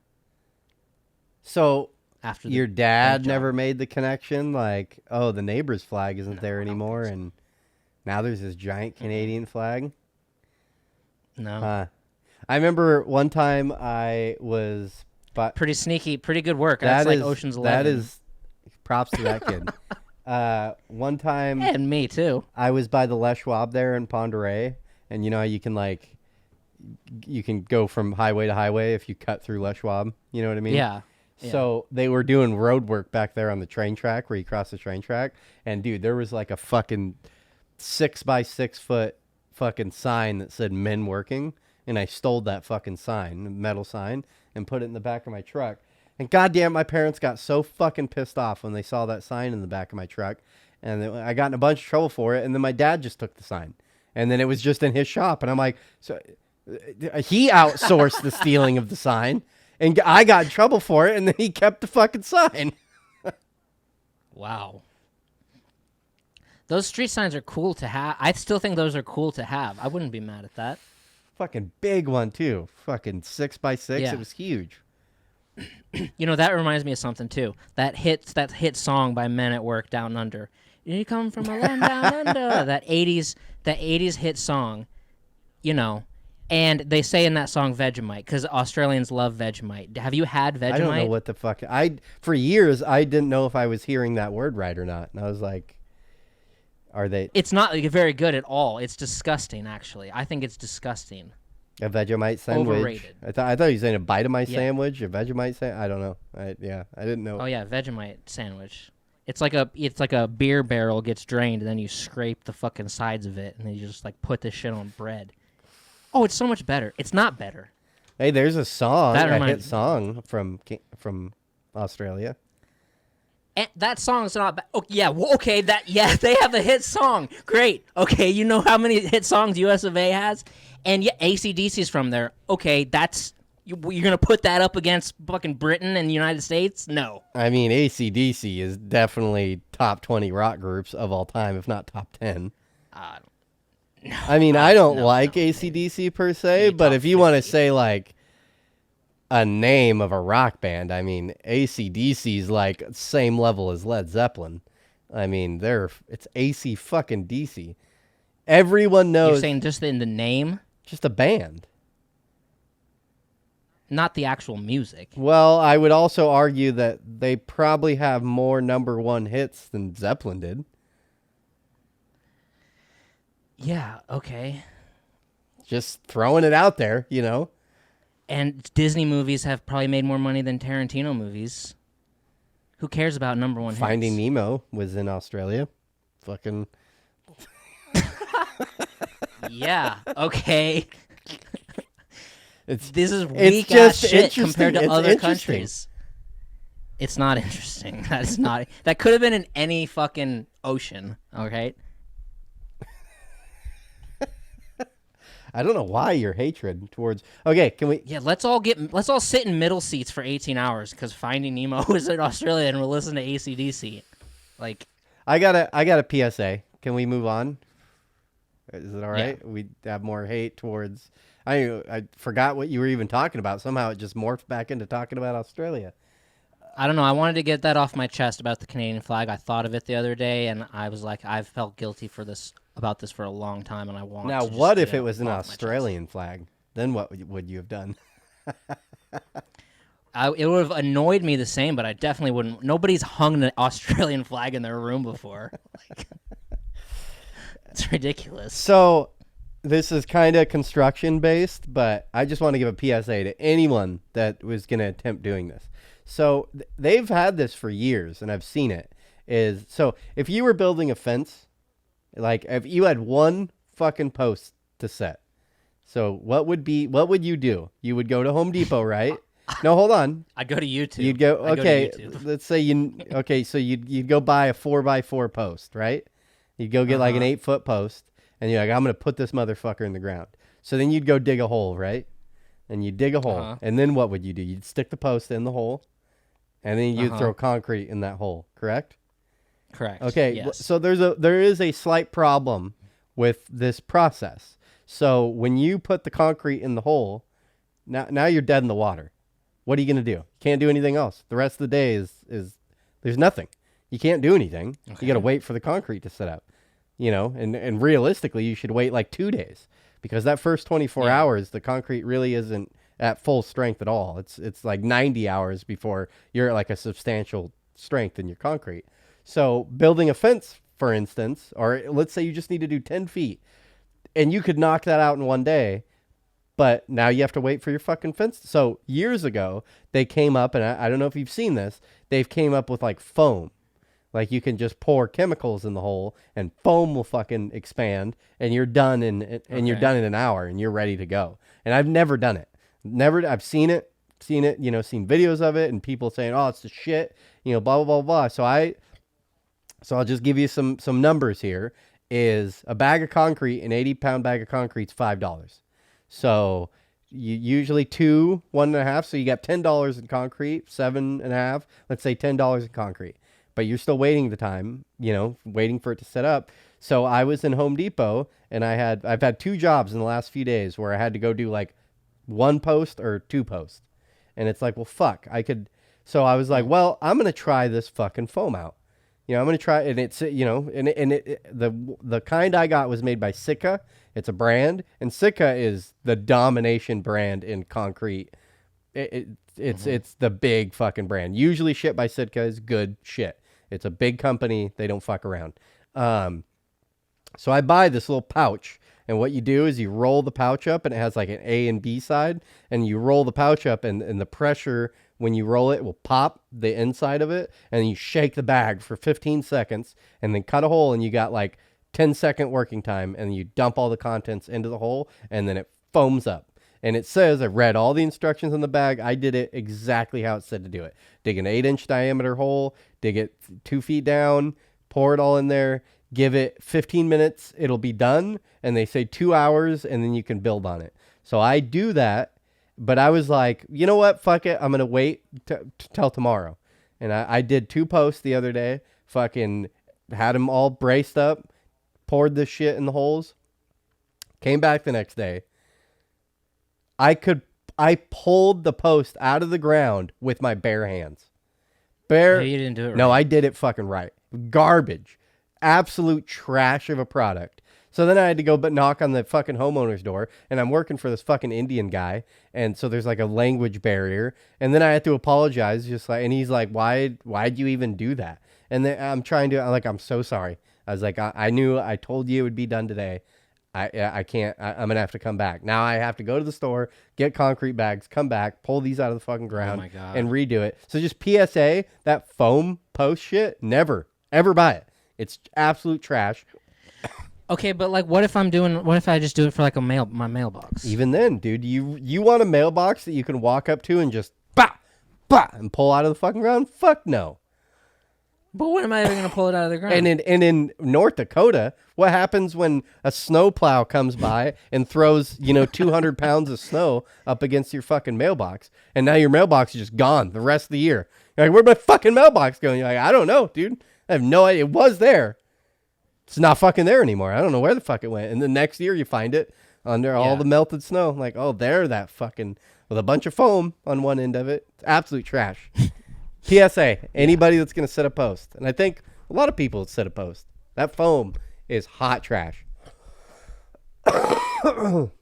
C: So
B: after
C: your dad never made the connection, like, oh, the neighbor's flag isn't there anymore, and now there's this giant Canadian flag?
B: No.
C: I remember one time I was...
B: pretty sneaky, pretty good work. That's like Ocean's 11.
C: That is... Props to that kid. One time...
B: And me, too.
C: I was by the Les Schwab there in Ponderay, and you know how you can go from highway to highway if you cut through Les Schwab? You know what I mean?
B: Yeah.
C: So they were doing road work back there on the train track where you cross the train track. And, dude, there was like a fucking 6x6 foot fucking sign that said men working. And I stole that fucking sign, the metal sign, and put it in the back of my truck. And goddamn, my parents got so fucking pissed off when they saw that sign in the back of my truck. And I got in a bunch of trouble for it. And then my dad just took the sign. And then it was just in his shop. And I'm like, so he outsourced the stealing of the sign. And I got in trouble for it. And then he kept the fucking sign.
B: Wow. Those street signs are cool to have. I still think those are cool to have. I wouldn't be mad at that.
C: Fucking big one too. Fucking 6x6.
B: Yeah.
C: It was huge.
B: You know, that reminds me of something too. That hit song by Men at Work, Down Under. You come from a land down under. That 80s hit song, you know. And they say in that song Vegemite because Australians love Vegemite. Have you had Vegemite?
C: I don't know what the fuck. For years I didn't know if I was hearing that word right or not. And I was like, are they?
B: It's not like, very good at all. It's disgusting, actually. I think it's disgusting.
C: A Vegemite sandwich.
B: Overrated.
C: I thought you were saying a Bitemite
B: Yeah.
C: sandwich, a Vegemite sandwich. I don't know. I didn't know.
B: Oh yeah, Vegemite sandwich. It's like a beer barrel gets drained and then you scrape the fucking sides of it and then you just like put this shit on bread. Oh, it's so much better. It's not better.
C: Hey, there's a song,
B: That
C: a hit
B: reminds-
C: song from Australia.
B: And that song's not bad. Oh, yeah, well, okay, they have a hit song. Great. Okay, you know how many hit songs US of A has? And yeah, AC/DC's from there. Okay, you're going to put that up against fucking Britain and the United States? No.
C: I mean, AC/DC is definitely top 20 rock groups of all time, if not top 10.
B: No,
C: I mean, I don't
B: no,
C: like
B: no.
C: AC/DC per se,
B: Maybe
C: but
B: top
C: if you want to
B: 50.
C: say like a name of a rock band, I mean, AC/DC's like same level as Led Zeppelin. I mean, it's AC fucking DC. Everyone
B: You're
C: knows
B: saying just in the name,
C: just a band.
B: not the actual music.
C: Well, I would also argue that they probably have more number one hits than Zeppelin did.
B: Yeah, okay.
C: Just throwing it out there, you know.
B: And Disney movies have probably made more money than Tarantino movies. Who cares about number one
C: Finding
B: hits?
C: Nemo was in Australia. Fucking
B: Yeah, okay.
C: it's
B: This is
C: It's
B: weak
C: just
B: ass shit
C: interesting.
B: compared to
C: It's
B: other
C: interesting.
B: countries. It's not interesting. That is not. That could have been in any fucking ocean. Okay.
C: I don't know why your hatred towards. Okay, can we?
B: Yeah, let's all sit in middle seats for 18 hours because Finding Nemo is in Australia and we'll listen to AC/DC. Like,
C: I got a PSA. Can we move on? Is it all right? We have more hate towards. I forgot what you were even talking about. Somehow it just morphed back into talking about Australia.
B: I don't know. I wanted to get that off my chest about the Canadian flag. I thought of it the other day and I was like, I've felt guilty about this for a long time and I want
C: Now,
B: to just
C: what
B: get
C: if it was an
B: off my chest.
C: Australian flag? Then what would you have done?
B: It would have annoyed me the same, but I definitely wouldn't. Nobody's hung an Australian flag in their room before. Like, it's ridiculous.
C: So, this is kind of construction based, but I just want to give a PSA to anyone that was going to attempt doing this. So, they've had this for years, and I've seen it. So if you were building a fence, like if you had one fucking post to set, so what would you do? You would go to Home Depot, right? No, hold on.
B: I'd go to YouTube.
C: You'd go,
B: I'd
C: okay,
B: to YouTube.
C: let's say so you'd go buy a 4x4 post, right? You'd go get like an 8-foot post, and you're like, I'm going to put this motherfucker in the ground. So then you'd go dig a hole, right? And you dig a hole, and then what would you do? You'd stick the post in the hole, and then you'd throw concrete in that hole, correct?
B: Correct.
C: Okay,
B: Yes.
C: so there is a slight problem with this process. So when you put the concrete in the hole, now you're dead in the water. What are you going to do? Can't do anything else. The rest of the day is there's nothing. You can't do anything. Okay. You got to wait for the concrete to set up. You know, and realistically, you should wait like 2 days because that first 24 hours, the concrete really isn't at full strength at all. It's like 90 hours before you're at like a substantial strength in your concrete. So building a fence, for instance, or let's say you just need to do 10 feet, and you could knock that out in one day, but now you have to wait for your fucking fence. So years ago, they came up, and I don't know if you've seen this, they've came up with like foam. Like you can just pour chemicals in the hole, and foam will fucking expand, and you're done you're done in an hour, and you're ready to go. And I've never done it. I've seen it, seen videos of it, and people saying, "Oh, it's the shit," blah blah blah blah. So I'll just give you some numbers here. Is a bag of concrete, an 80-pound bag of concrete, is $5. So you usually 1.5. So you got $10 in concrete, 7.5. Let's say $10 in concrete. but you're still waiting the time, waiting for it to set up. So I was in Home Depot, and I've had 2 jobs in the last few days where I had to go do like 1 post or 2 posts. And it's like, well, fuck, I could. So I was like, well, I'm going to try this fucking foam out. I'm going to try, and it's, the kind I got was made by Sitka. It's a brand, and Sitka is the domination brand in concrete. It's the big fucking brand. Usually shit by Sitka is good shit. It's a big company. They don't fuck around. So I buy this little pouch, and what you do is you roll the pouch up, and it has like an A and B side, and you roll the pouch up, and the pressure when you roll it will pop the inside of it, and you shake the bag for 15 seconds, and then cut a hole, and you got like 10-second working time, and you dump all the contents into the hole, and then it foams up. And it says, I read all the instructions on the bag. I did it exactly how it said to do it. Dig an 8-inch diameter hole, dig it 2 feet down, pour it all in there, give it 15 minutes, it'll be done. And they say 2 hours, and then you can build on it. So I do that, but I was like, you know what? Fuck it. I'm going to wait till tomorrow. And I did 2 posts the other day, fucking had them all braced up, poured this shit in the holes, came back the next day. I pulled the post out of the ground with my bare hands.
B: No, you didn't do it right.
C: No, I did it fucking right. Garbage. Absolute trash of a product. So then I had to go knock on the fucking homeowner's door, and I'm working for this fucking Indian guy, and so there's like a language barrier, and then I had to apologize, and he's like, why'd you even do that? And then I'm so sorry. I was like, I knew, I told you it would be done today. I can't, I'm gonna have to come back. Now I have to go to the store, get concrete bags, come back, pull these out of the fucking ground, and redo it. So just PSA, that foam post shit, never, ever buy it. It's absolute trash.
B: Okay, but like, what if I just do it for like my mailbox?
C: Even then, dude, you want a mailbox that you can walk up to and just and pull out of the fucking ground? Fuck no.
B: But when am I ever gonna pull it out of the ground?
C: And in North Dakota, what happens when a snowplow comes by and throws 200 pounds of snow up against your fucking mailbox, and now your mailbox is just gone the rest of the year? You're like, where'd my fucking mailbox go? And you're like, I don't know, dude. I have no idea. It was there. It's not fucking there anymore. I don't know where the fuck it went. And the next year you find it under all the melted snow. Like, oh, there, that fucking, with a bunch of foam on one end of it. It's absolute trash. PSA, anybody that's going to set a post. And I think a lot of people set a post. That foam is hot trash.
B: Well,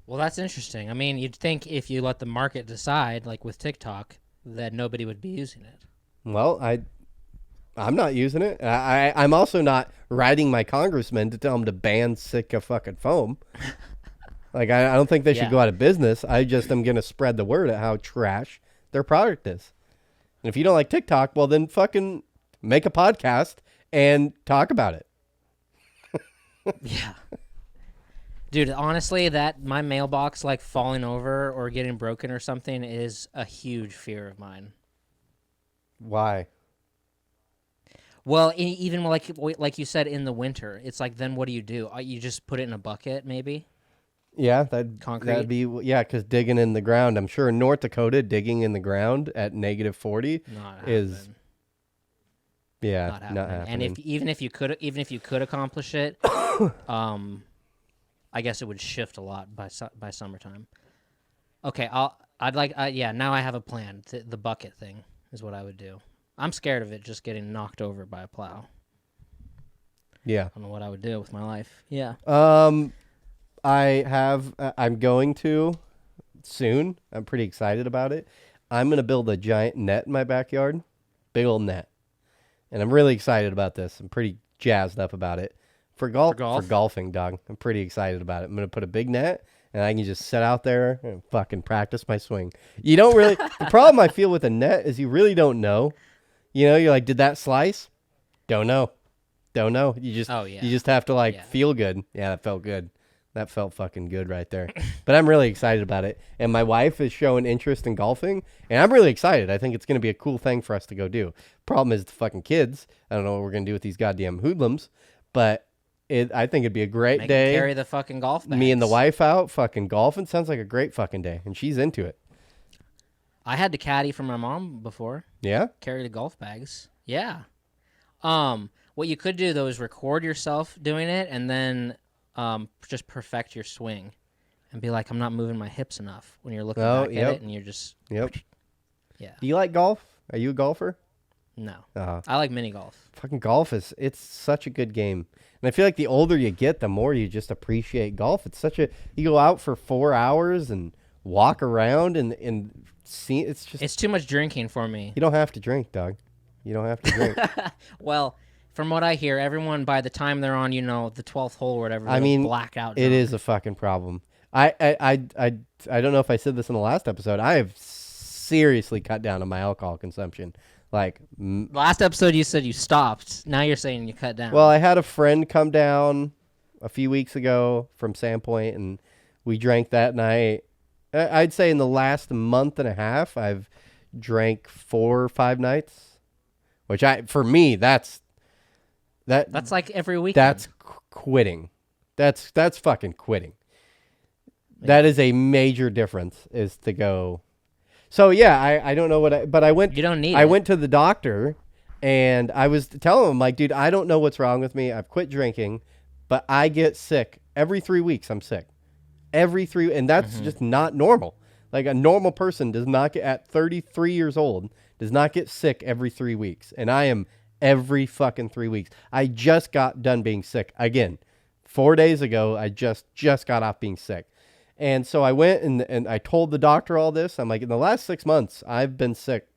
B: that's interesting. I mean, you'd think if you let the market decide, like with TikTok, that nobody would be using it.
C: Well, I'm not using it. I'm also not writing my congressman to tell them to ban Sitka fucking foam. Like, I don't think they should go out of business. I just am going to spread the word at how trash their product is. And if you don't like TikTok, well, then fucking make a podcast and talk about it.
B: Yeah. Dude, honestly, my mailbox, like, falling over or getting broken or something is a huge fear of mine.
C: Why?
B: Well, even like you said, in the winter, it's like, then what do? You just put it in a bucket, maybe?
C: Yeah, that'd be, because digging in the ground, I'm sure in North Dakota, digging in the ground at -40 is, not happening.
B: And even if you could accomplish it, I guess it would shift a lot by summertime. Okay, now I have a plan. The bucket thing is what I would do. I'm scared of it just getting knocked over by a plow. Yeah. I don't know what I would do with my life. Yeah.
C: I'm going to soon. I'm pretty excited about it. I'm going to build a giant net in my backyard. Big old net. And I'm really excited about this. I'm pretty jazzed up about it. For golfing, dog. I'm pretty excited about it. I'm going to put a big net, and I can just sit out there and fucking practice my swing. You don't really... The problem I feel with a net is you really don't know. You're like, did that slice? Don't know. You just have to feel good. Yeah, that felt good. That felt fucking good right there. But I'm really excited about it. And my wife is showing interest in golfing, and I'm really excited. I think it's going to be a cool thing for us to go do. Problem is the fucking kids. I don't know what we're going to do with these goddamn hoodlums, but I think it'd be a great day.
B: Carry the fucking golf bags.
C: Me and the wife out fucking golfing. Sounds like a great fucking day, and she's into it.
B: I had to caddy for my mom before.
C: Yeah.
B: Carry the golf bags. Yeah. What you could do though is record yourself doing it and then just perfect your swing and be like, I'm not moving my hips enough when you're looking back at it and you're just
C: Yep.
B: Yeah.
C: Do you like golf? Are you a golfer?
B: No. I like mini golf.
C: Fucking golf it's such a good game. And I feel like the older you get, the more you just appreciate golf. It's such a you go out for 4 hours and walk around and see
B: it's too much drinking for me.
C: You don't have to drink, dog. You don't have to drink.
B: Well, from what I hear, everyone by the time they're on, the 12th hole or whatever,
C: I mean,
B: blackout.
C: It is a fucking problem. I don't know if I said this in the last episode. I have seriously cut down on my alcohol consumption. Like
B: last episode, you said you stopped. Now you're saying you cut down.
C: Well, I had a friend come down a few weeks ago from Sandpoint, and we drank that night. I'd say in the last month and a half, I've drank 4 or 5 nights, which for me that's
B: like every weekend.
C: That's quitting. That's fucking quitting. Yeah. That is a major difference. Is to go. So yeah, I don't know but I went.
B: You don't need.
C: I went to the doctor, and I was telling him like, dude, I don't know what's wrong with me. I've quit drinking, but I get sick every 3 weeks. I'm sick every 3, and that's just not normal. Like a normal person does not get at 33 years old does not get sick every 3 weeks, and I am every fucking 3 weeks. I just got done being sick again 4 days ago. I just got off being sick. And so I went and I told the doctor all this. I'm like, in the last 6 months, I've been sick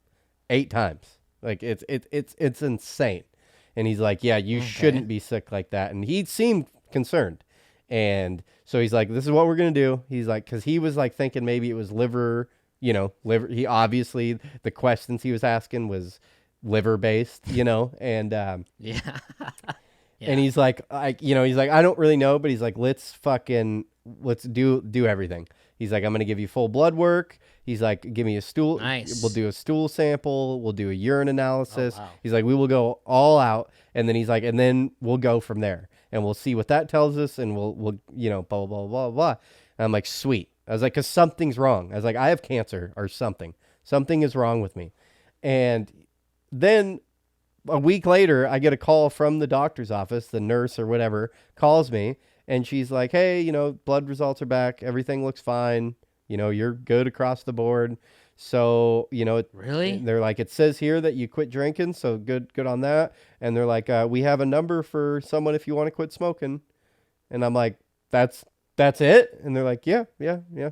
C: 8 times. Like it's insane. And he's like, yeah, you shouldn't be sick like that. And he seemed concerned. And so he's like, this is what we're going to do. He's like, cause he was like thinking maybe it was liver. He obviously, the questions he was asking was liver based, and,
B: yeah.
C: And he's like, he's like, I don't really know, but he's like, let's do everything. He's like, I'm going to give you full blood work. He's like, give me a stool.
B: Nice.
C: We'll do a stool sample. We'll do a urine analysis.
B: Oh, wow.
C: He's like, we will go all out. And then he's like, and then we'll go from there and we'll see what that tells us. And we'll, blah, blah, blah, blah, blah. And I'm like, sweet. I was like, cause something's wrong. I was like, I have cancer or something. Something is wrong with me. And then a week later, I get a call from the doctor's office. The nurse or whatever calls me, and she's like, hey, blood results are back. Everything looks fine. You're good across the board. So,
B: really?
C: They're like, it says here that you quit drinking. So good on that. And they're like, we have a number for someone if you want to quit smoking. And I'm like, that's it. And they're like, yeah,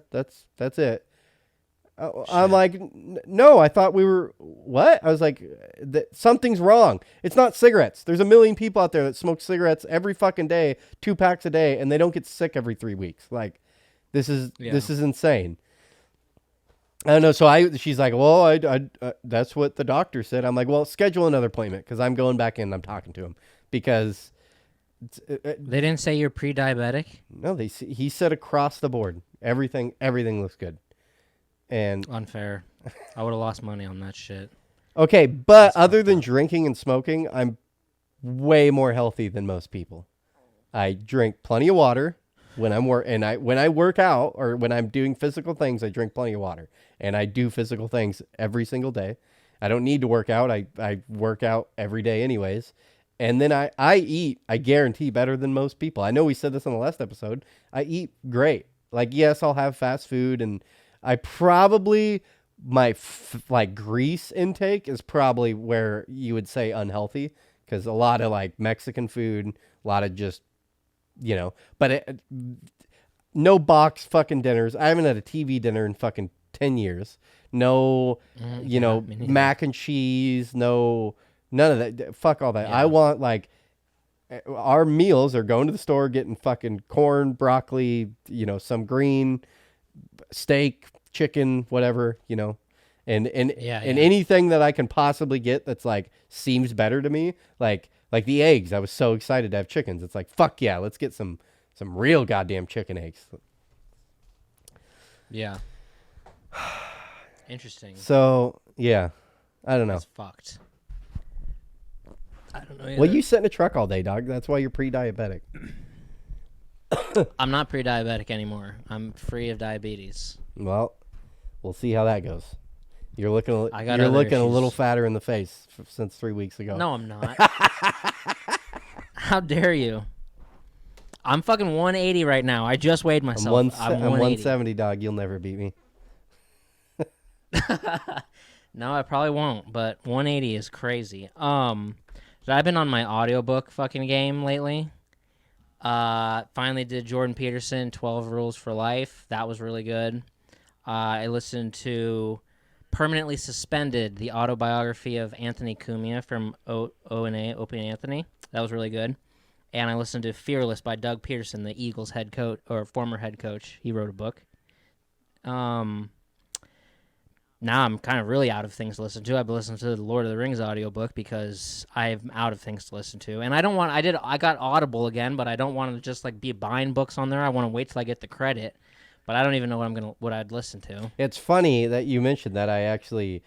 C: that's it. I'm like, no, I thought we were, what? I was like, something's wrong. It's not cigarettes. There's a million people out there that smoke cigarettes every fucking day, 2 packs a day, and they don't get sick every 3 weeks. Like, this is insane. I don't know. So she's like, well, I that's what the doctor said. I'm like, well, schedule another appointment because I'm going back in and I'm talking to him because.
B: They didn't say you're pre-diabetic?
C: No, he said across the board, everything looks good. And
B: unfair. I would have lost money on that shit.
C: Okay, but other than drinking and smoking, I'm way more healthy than most people. I drink plenty of water when when I work out or when I'm doing physical things. I drink plenty of water, and I do physical things every single day. I don't need to work out. I work out every day anyways. And then I eat, I guarantee, better than most people. I know we said this on the last episode. I eat great. Like, yes, I'll have fast food, and I probably, my grease intake is probably where you would say unhealthy, because a lot of like Mexican food, a lot of just, but no box fucking dinners. I haven't had a TV dinner in fucking 10 years. No, mac and cheese, none of that. Fuck all that. Yeah. I want our meals are going to the store, getting fucking corn, broccoli, some green, steak, chicken, whatever, and anything that I can possibly get that's like seems better to me, like the eggs. I was so excited to have chickens. It's like, fuck yeah, let's get some real goddamn chicken eggs.
B: Yeah. Interesting.
C: So yeah, I don't know.
B: That's fucked. I don't know either.
C: Well, you sit in a truck all day, dog. That's why you're pre-diabetic.
B: I'm not pre-diabetic anymore. I'm free of diabetes.
C: Well, we'll see how that goes. You're looking.
B: I got
C: You're
B: other
C: looking a little
B: issues.
C: fatter in the face since 3 weeks ago.
B: No, I'm not. How dare you? I'm fucking 180 right now. I just weighed myself. I'm 180.
C: 170, dog. You'll never beat me.
B: No, I probably won't, but 180 is crazy. So I've been on my audiobook fucking game lately. Finally did Jordan Peterson 12 Rules for Life. That was really good. I listened to Permanently Suspended, the autobiography of Anthony Cumia from O&A, Opie and Anthony. That was really good. And I listened to Fearless by Doug Peterson, the Eagles head coach or former head coach. He wrote a book. Now I'm kind of really out of things to listen to. I've been listening to the Lord of the Rings audiobook because I'm out of things to listen to. And I don't want I got Audible again, but I don't want to just like be buying books on there. I want to wait till I get the credit. But I don't even know what I'd listen to.
C: It's funny that you mentioned that. I actually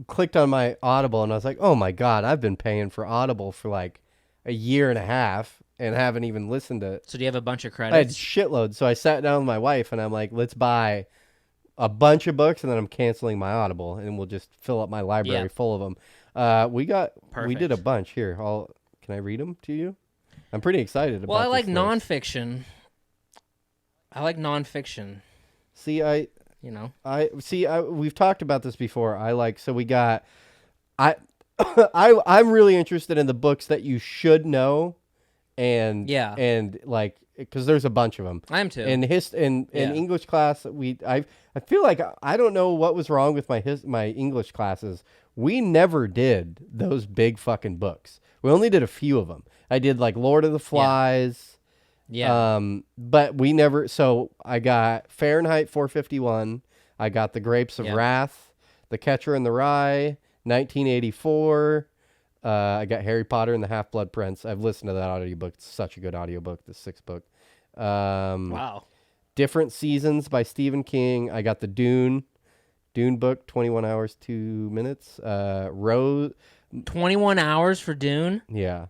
C: clicked on my Audible and I was like, "Oh my god, I've been paying for Audible for like a year and a half and haven't even listened to it."
B: So do you have a bunch of
C: I had
B: credits?
C: shitloads. So I sat down with my wife and I'm like, "Let's buy a bunch of books and then I'm canceling my Audible and we'll just fill up my library full of them." We did a bunch here. Can I read them to you? I'm pretty excited about.
B: Well, I like
C: this list.
B: nonfiction. I like nonfiction.
C: See, we've talked about this before. I'm really interested in the books that you should know, and like because there's a bunch of them.
B: I am too.
C: In English class, I feel like I don't know what was wrong with my English classes. We never did those big fucking books. We only did a few of them. I did like Lord of the Flies.
B: Yeah.
C: But we never. So I got Fahrenheit 451. I got The Grapes of Wrath, The Catcher in the Rye, 1984. I got Harry Potter and the Half-Blood Prince. I've listened to that audiobook. It's such a good audiobook, the 6th book.
B: Wow.
C: Different Seasons by Stephen King. I got the Dune book, 21 hours, 2 minutes. Rose.
B: 21 hours for Dune?
C: Yeah.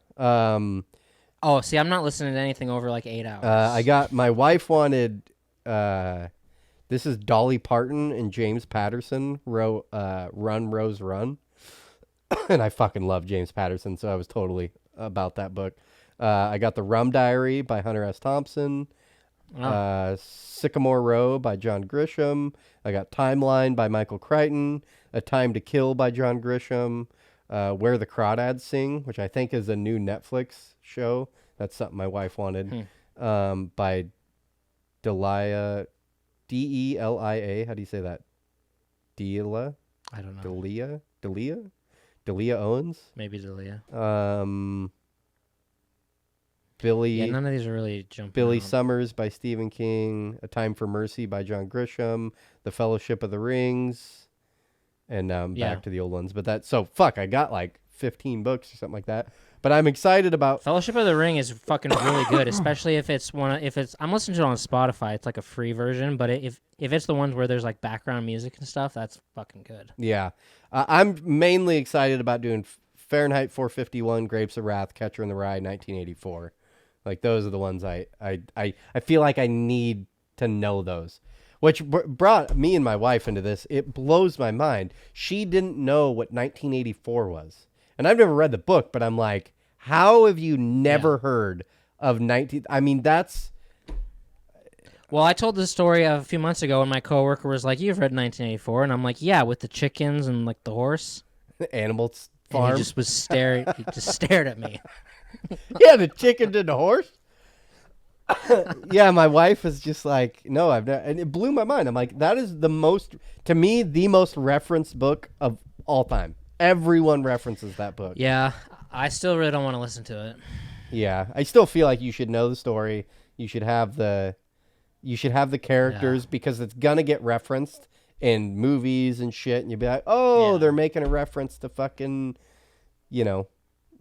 B: Oh, see, I'm not listening to anything over like 8 hours.
C: I got, my wife wanted, this is Dolly Parton and James Patterson wrote Run, Rose, Run. And I fucking love James Patterson, so I was totally about that book. I got The Rum Diary by Hunter S. Thompson. Sycamore Row by John Grisham. I got Timeline by Michael Crichton. A Time to Kill by John Grisham. Where the Crawdads Sing, which I think is a new Netflix show. That's something my wife wanted. By Delia, Delia. How do you say that? Delia?
B: I don't know.
C: Delia Owens?
B: Maybe Delia.
C: Billy.
B: Yeah, none of these are really jumping
C: Billy
B: out.
C: Summers by Stephen King. A Time for Mercy by John Grisham. The Fellowship of the Rings. And now I'm back to the old ones. But I got like 15 books or something like that. But I'm excited about
B: Fellowship of the Ring is fucking really good, especially if it's I'm listening to it on Spotify. It's like a free version, but if it's the ones where there's like background music and stuff, that's fucking good.
C: Yeah. I'm mainly excited about doing Fahrenheit 451, Grapes of Wrath, Catcher in the Rye, 1984. Like those are the ones I feel like I need to know those. Which brought me and my wife into this. It blows my mind. She didn't know what 1984 was. And I've never read the book, but I'm like, how have you never heard of 19... I mean, that's...
B: Well, I told this story a few months ago when my coworker was like, "You've read 1984," and I'm like, "Yeah, with the chickens and like the horse."
C: Animals
B: And
C: Farm.
B: he just was staring. He just stared at me.
C: Yeah, the chicken and the horse. Yeah, my wife was just like, "No, I've never," and it blew my mind. I'm like, that is the most referenced book of all time. Everyone references that book.
B: Yeah, I still really don't want to listen to it.
C: Yeah, I still feel like you should know the story. You should have the characters because it's gonna get referenced in movies and shit, and you'd be like, "Oh, they're making a reference to fucking," you know.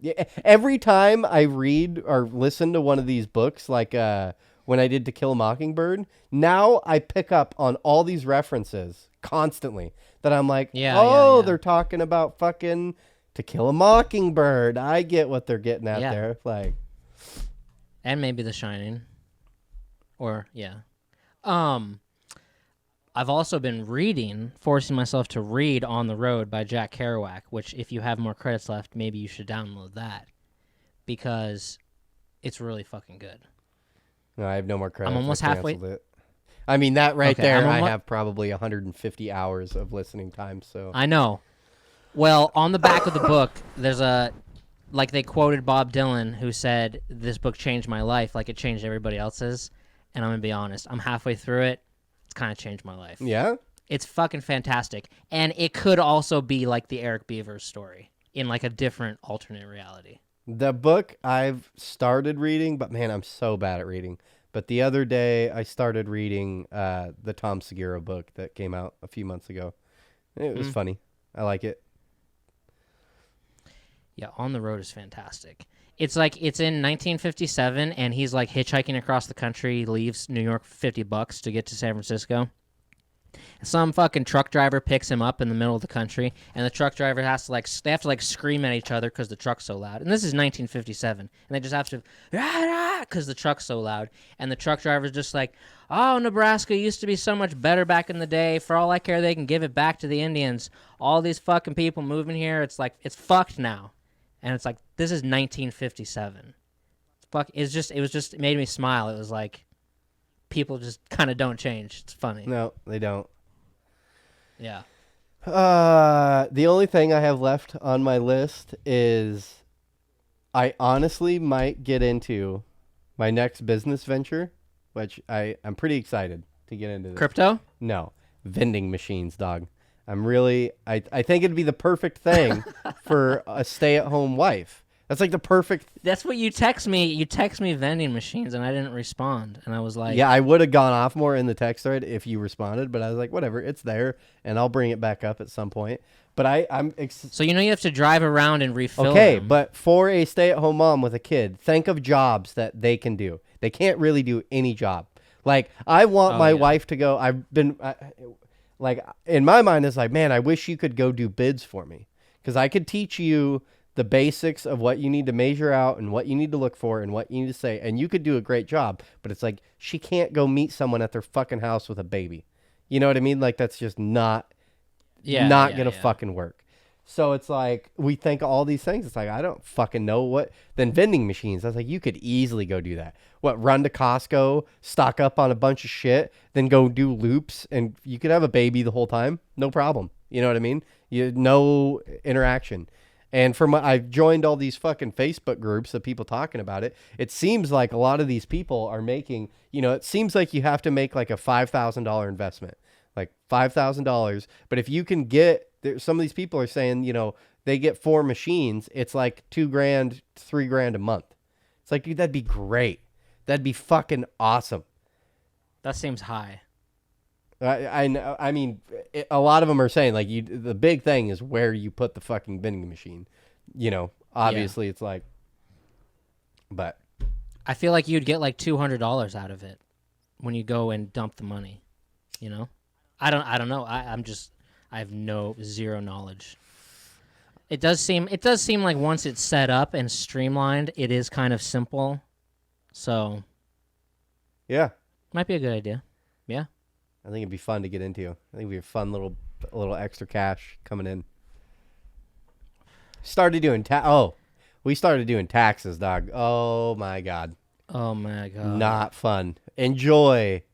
C: Yeah, every time I read or listen to one of these books, like when I did To Kill a Mockingbird, now I pick up on all these references constantly that I'm like, they're talking about fucking To Kill a Mockingbird. I get what they're getting at there. Like, and
B: maybe The Shining. Or, I've I've also been forcing myself to read On the Road by Jack Kerouac, which if you have more credits left, maybe you should download that because it's really fucking good.
C: No, I have no more credits.
B: I'm almost
C: I
B: halfway.
C: canceled it. I mean, that right
B: Okay,
C: there, I have probably 150 hours of listening time. So
B: I know. Well, on the back of the book, there's like they quoted Bob Dylan, who said, "This book changed my life like it changed everybody else's." And I'm going to be honest, I'm halfway through it. It's kind of changed my life.
C: Yeah?
B: It's fucking fantastic. And it could also be like the Eric Beavers story in like a different alternate reality.
C: The book I've started reading, but man, I'm so bad at reading. But the other day, I started reading the Tom Segura book that came out a few months ago. It was funny. I like it.
B: Yeah, On the Road is fantastic. It's like it's in 1957, and he's like hitchhiking across the country, leaves New York for $50 to get to San Francisco. Some fucking truck driver picks him up in the middle of the country, and the truck driver has to they have to scream at each other because the truck's so loud. And this is 1957, and they just have to because the truck's so loud. And the truck driver's just like, "Oh, Nebraska used to be so much better back in the day. For all I care, they can give it back to the Indians. All these fucking people moving here, it's like it's fucked now." And it's like, this is 1957. Fuck, it made me smile. It was like, people just kind of don't change. It's funny.
C: No, they don't.
B: Yeah.
C: The only thing I have left on my list is I honestly might get into my next business venture, which I'm pretty excited to get into this.
B: Crypto?
C: No, vending machines, dog. I think it'd be the perfect thing for a stay-at-home wife. That's like the perfect.
B: That's what you text me. You text me vending machines, and I didn't respond. And I was like,
C: yeah, I would have gone off more in the text thread if you responded, but I was like, whatever, it's there, and I'll bring it back up at some point. But
B: so you have to drive around and refill.
C: Okay,
B: them.
C: but for a stay-at-home mom with a kid, think of jobs that they can do. They can't really do any job. Like I want my wife to go. Like, in my mind, it's like, man, I wish you could go do bids for me. Because I could teach you the basics of what you need to measure out and what you need to look for and what you need to say. And you could do a great job. But it's like, she can't go meet someone at their fucking house with a baby. You know what I mean? Like, that's just not going to fucking work. So it's like, we think all these things. It's like, I don't fucking know what. Then vending machines. I was like, you could easily go do that. What, run to Costco, stock up on a bunch of shit, then go do loops, and you could have a baby the whole time. No problem. You know what I mean? No interaction. And I've joined all these fucking Facebook groups of people talking about it. It seems like a lot of these people are making, it seems like you have to make like a $5,000 investment. Like $5,000. But if you can some of these people are saying, they get 4 machines. It's like $2,000, $3,000 a month. It's like, dude, that'd be great. That'd be fucking awesome.
B: That seems high.
C: I mean, a lot of them are saying like the big thing is where you put the fucking vending machine. Obviously it's like, but
B: I feel like you'd get like $200 out of it when you go and dump the money. I don't know. I have zero knowledge. It does seem like once it's set up and streamlined, it is kind of simple. So,
C: yeah,
B: might be a good idea. Yeah,
C: I think it'd be fun to get into. I think it'd be a fun little extra cash coming in. We started doing taxes, dog. Oh my god. Not fun. Enjoy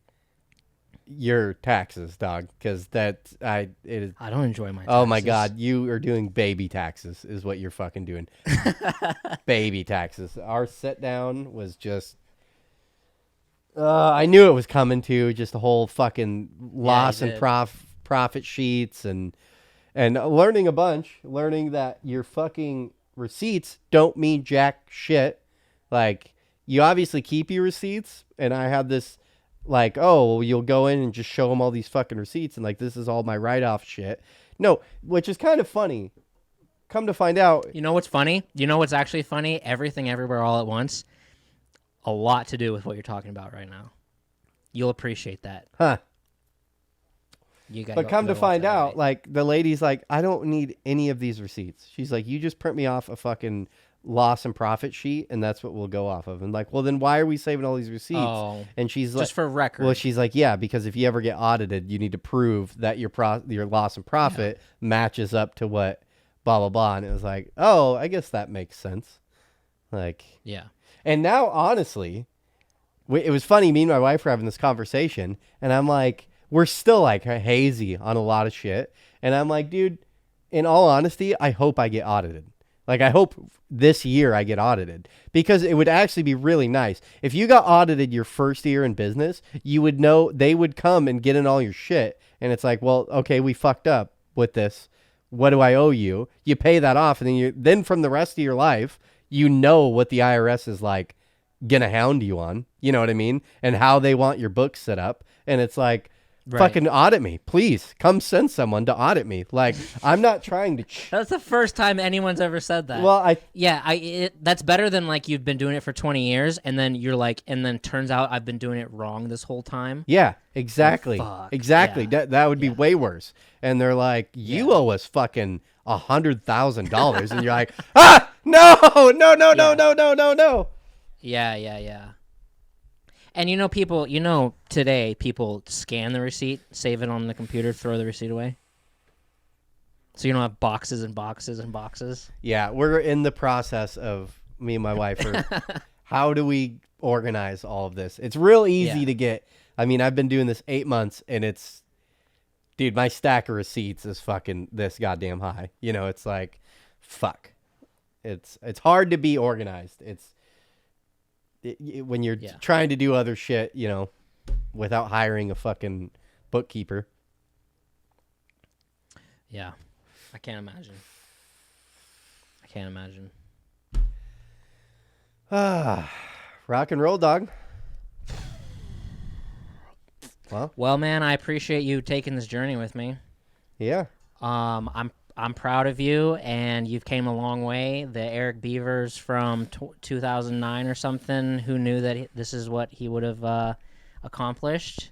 C: your taxes, dog, because I
B: don't enjoy my taxes.
C: Oh my god, you are doing baby taxes is what you're fucking doing. Baby taxes. Our sit down was just I knew it was coming to just the whole fucking loss and profit sheets and learning that your fucking receipts don't mean jack shit. Like, you obviously keep your receipts, and I have this like, oh, you'll go in and just show them all these fucking receipts and like, this is all my write-off shit. No, which is kind of funny. Come to find out.
B: You know what's funny? You know what's actually funny? Everything Everywhere All at Once. A lot to do with what you're talking about right now. You'll appreciate that.
C: Huh. But come to find out, like, the lady's like, I don't need any of these receipts. She's like, you just print me off a fucking loss and profit sheet, and that's what we'll go off of. And like, well, then why are we saving all these receipts?
B: Oh,
C: and she's like,
B: just for record.
C: well, she's like, yeah, because if you ever get audited, you need to prove that your loss and profit matches up to what blah blah blah. And it was like, oh, I guess that makes sense. Like,
B: yeah.
C: And now, honestly, it was funny. Me and my wife were having this conversation, and I'm like, we're still like hazy on a lot of shit, and I'm like, dude, in all honesty, I hope I get audited. Like, I hope this year I get audited, because it would actually be really nice. If you got audited your first year in business, you would know they would come and get in all your shit. And it's like, well, okay, we fucked up with this. What do I owe you? You pay that off. And then from the rest of your life, you know what the IRS is like going to hound you on. You know what I mean? And how they want your books set up. And it's like, fucking audit me, please. Come send someone to audit me. Like, I'm not trying to.
B: That's the first time anyone's ever said that.
C: Well,
B: that's better than like you've been doing it for 20 years, and then you're like, and then turns out I've been doing it wrong this whole time.
C: Yeah, exactly, exactly.
B: Yeah.
C: That would be way worse. And they're like, you owe us fucking $100,000, and you're like, no.
B: Yeah. And today people scan the receipt, save it on the computer, throw the receipt away. So you don't have boxes and boxes and boxes.
C: Yeah, we're in the process of, me and my wife, how do we organize all of this? It's real easy to get. I mean, I've been doing this 8 months, and it's, dude, my stack of receipts is fucking this goddamn high. It's like, fuck. It's hard to be organized. When you're trying to do other shit, without hiring a fucking bookkeeper.
B: Yeah. I can't imagine.
C: Rock and roll, dog.
B: Well, man, I appreciate you taking this journey with me.
C: Yeah.
B: I'm proud of you, and you've came a long way. The Erick Beavers from 2009 or something, who knew that this is what he would have accomplished.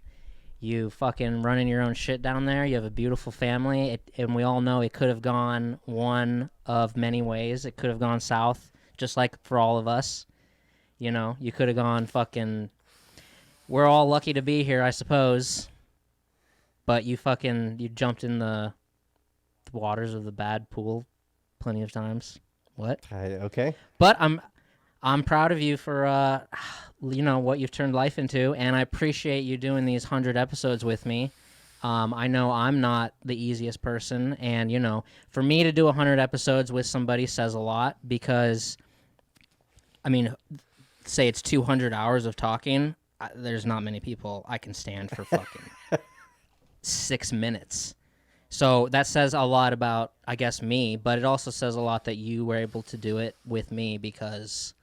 B: You fucking running your own shit down there. You have a beautiful family, and we all know it could have gone one of many ways. It could have gone south, just like for all of us. You could have gone fucking... We're all lucky to be here, I suppose. But you jumped in the waters of the bad pool plenty of times. What?
C: Okay.
B: But I'm proud of you for what you've turned life into, and I appreciate you doing these 100 episodes with me. I know I'm not the easiest person, and for me to do 100 episodes with somebody says a lot, because I mean, say it's 200 hours of talking, there's not many people I can stand for fucking 6 minutes. So that says a lot about, I guess, me, but it also says a lot that you were able to do it with me, because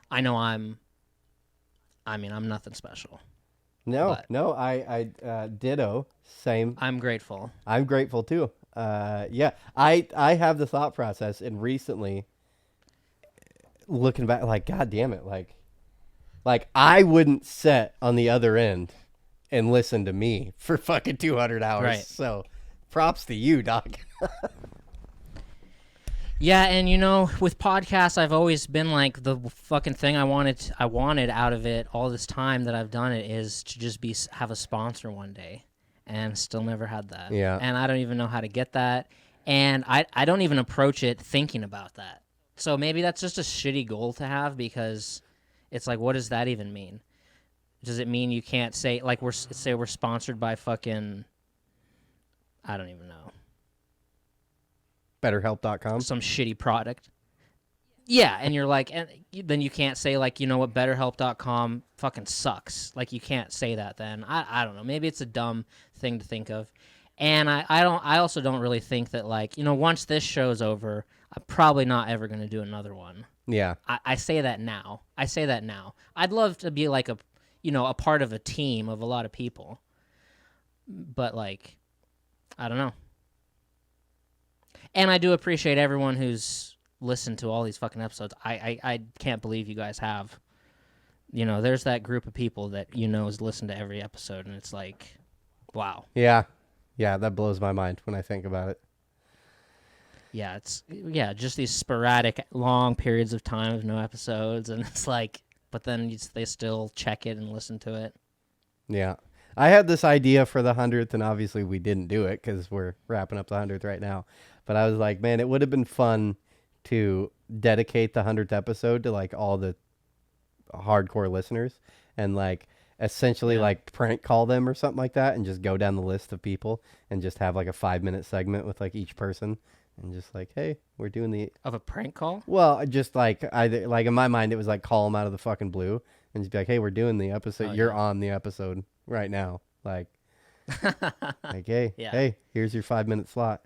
B: I know I'm nothing special.
C: No, I ditto, same.
B: I'm grateful.
C: I'm grateful too. Yeah, I have the thought process, and recently, looking back, like, God damn it, like I wouldn't sit on the other end and listen to me for fucking 200 hours.
B: Right.
C: So, props to you, dog.
B: Yeah, and with podcasts, I've always been like, the fucking thing I wanted out of it all this time that I've done it is to just have a sponsor one day, and still never had that.
C: Yeah.
B: And I don't even know how to get that, and I don't even approach it thinking about that. So maybe that's just a shitty goal to have, because it's like, what does that even mean? Does it mean you can't say, like, we're sponsored by fucking, I don't even know,
C: BetterHelp.com.
B: some shitty product? Yeah, and you're like, and then you can't say, like, what, BetterHelp.com fucking sucks. Like, you can't say that then. I don't know. Maybe it's a dumb thing to think of. And I also don't really think that, like, once this show's over, I'm probably not ever going to do another one.
C: Yeah.
B: I say that now. I'd love to be like a part of a team of a lot of people. But, like, I don't know. And I do appreciate everyone who's listened to all these fucking episodes. I can't believe you guys have. There's that group of people that has listened to every episode, and it's like, wow.
C: Yeah. Yeah, that blows my mind when I think about it.
B: Yeah, just these sporadic long periods of time of no episodes, and it's like, but then they still check it and listen to it.
C: Yeah. I had this idea for the 100th, and obviously we didn't do it because we're wrapping up the 100th right now. But I was like, man, it would have been fun to dedicate the 100th episode to like all the hardcore listeners and like essentially like prank call them or something like that, and just go down the list of people and just have like a 5-minute segment with like each person and just like, hey, we're doing the
B: Of a prank call?
C: well, just like either like in my mind it was like call them out of the fucking blue and just be like, hey, we're doing the episode. You're on the episode right now. Like, like hey, here's your 5-minute slot.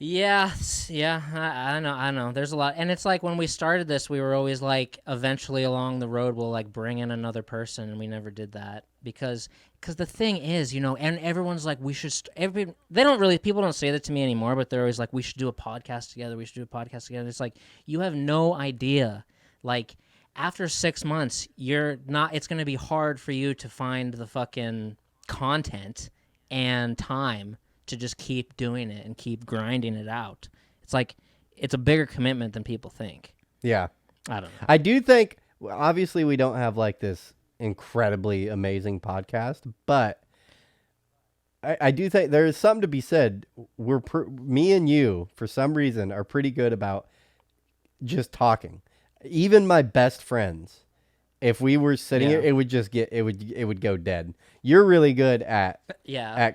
B: Yeah, I know. There's a lot, and it's like when we started this, we were always like, eventually along the road, we'll like bring in another person, and we never did that because the thing is, and everyone's like, we should. People don't say that to me anymore, but they're always like, we should do a podcast together. We should do a podcast together. It's like, you have no idea, like. After 6 months, it's going to be hard for you to find the fucking content and time to just keep doing it and keep grinding it out. It's like, it's a bigger commitment than people think.
C: Yeah.
B: I don't know.
C: I do think, obviously we don't have like this incredibly amazing podcast, but I do think there is something to be said. Me and you, for some reason, are pretty good about just talking. Even my best friends, if we were sitting here, it would just it would go dead. You're really good at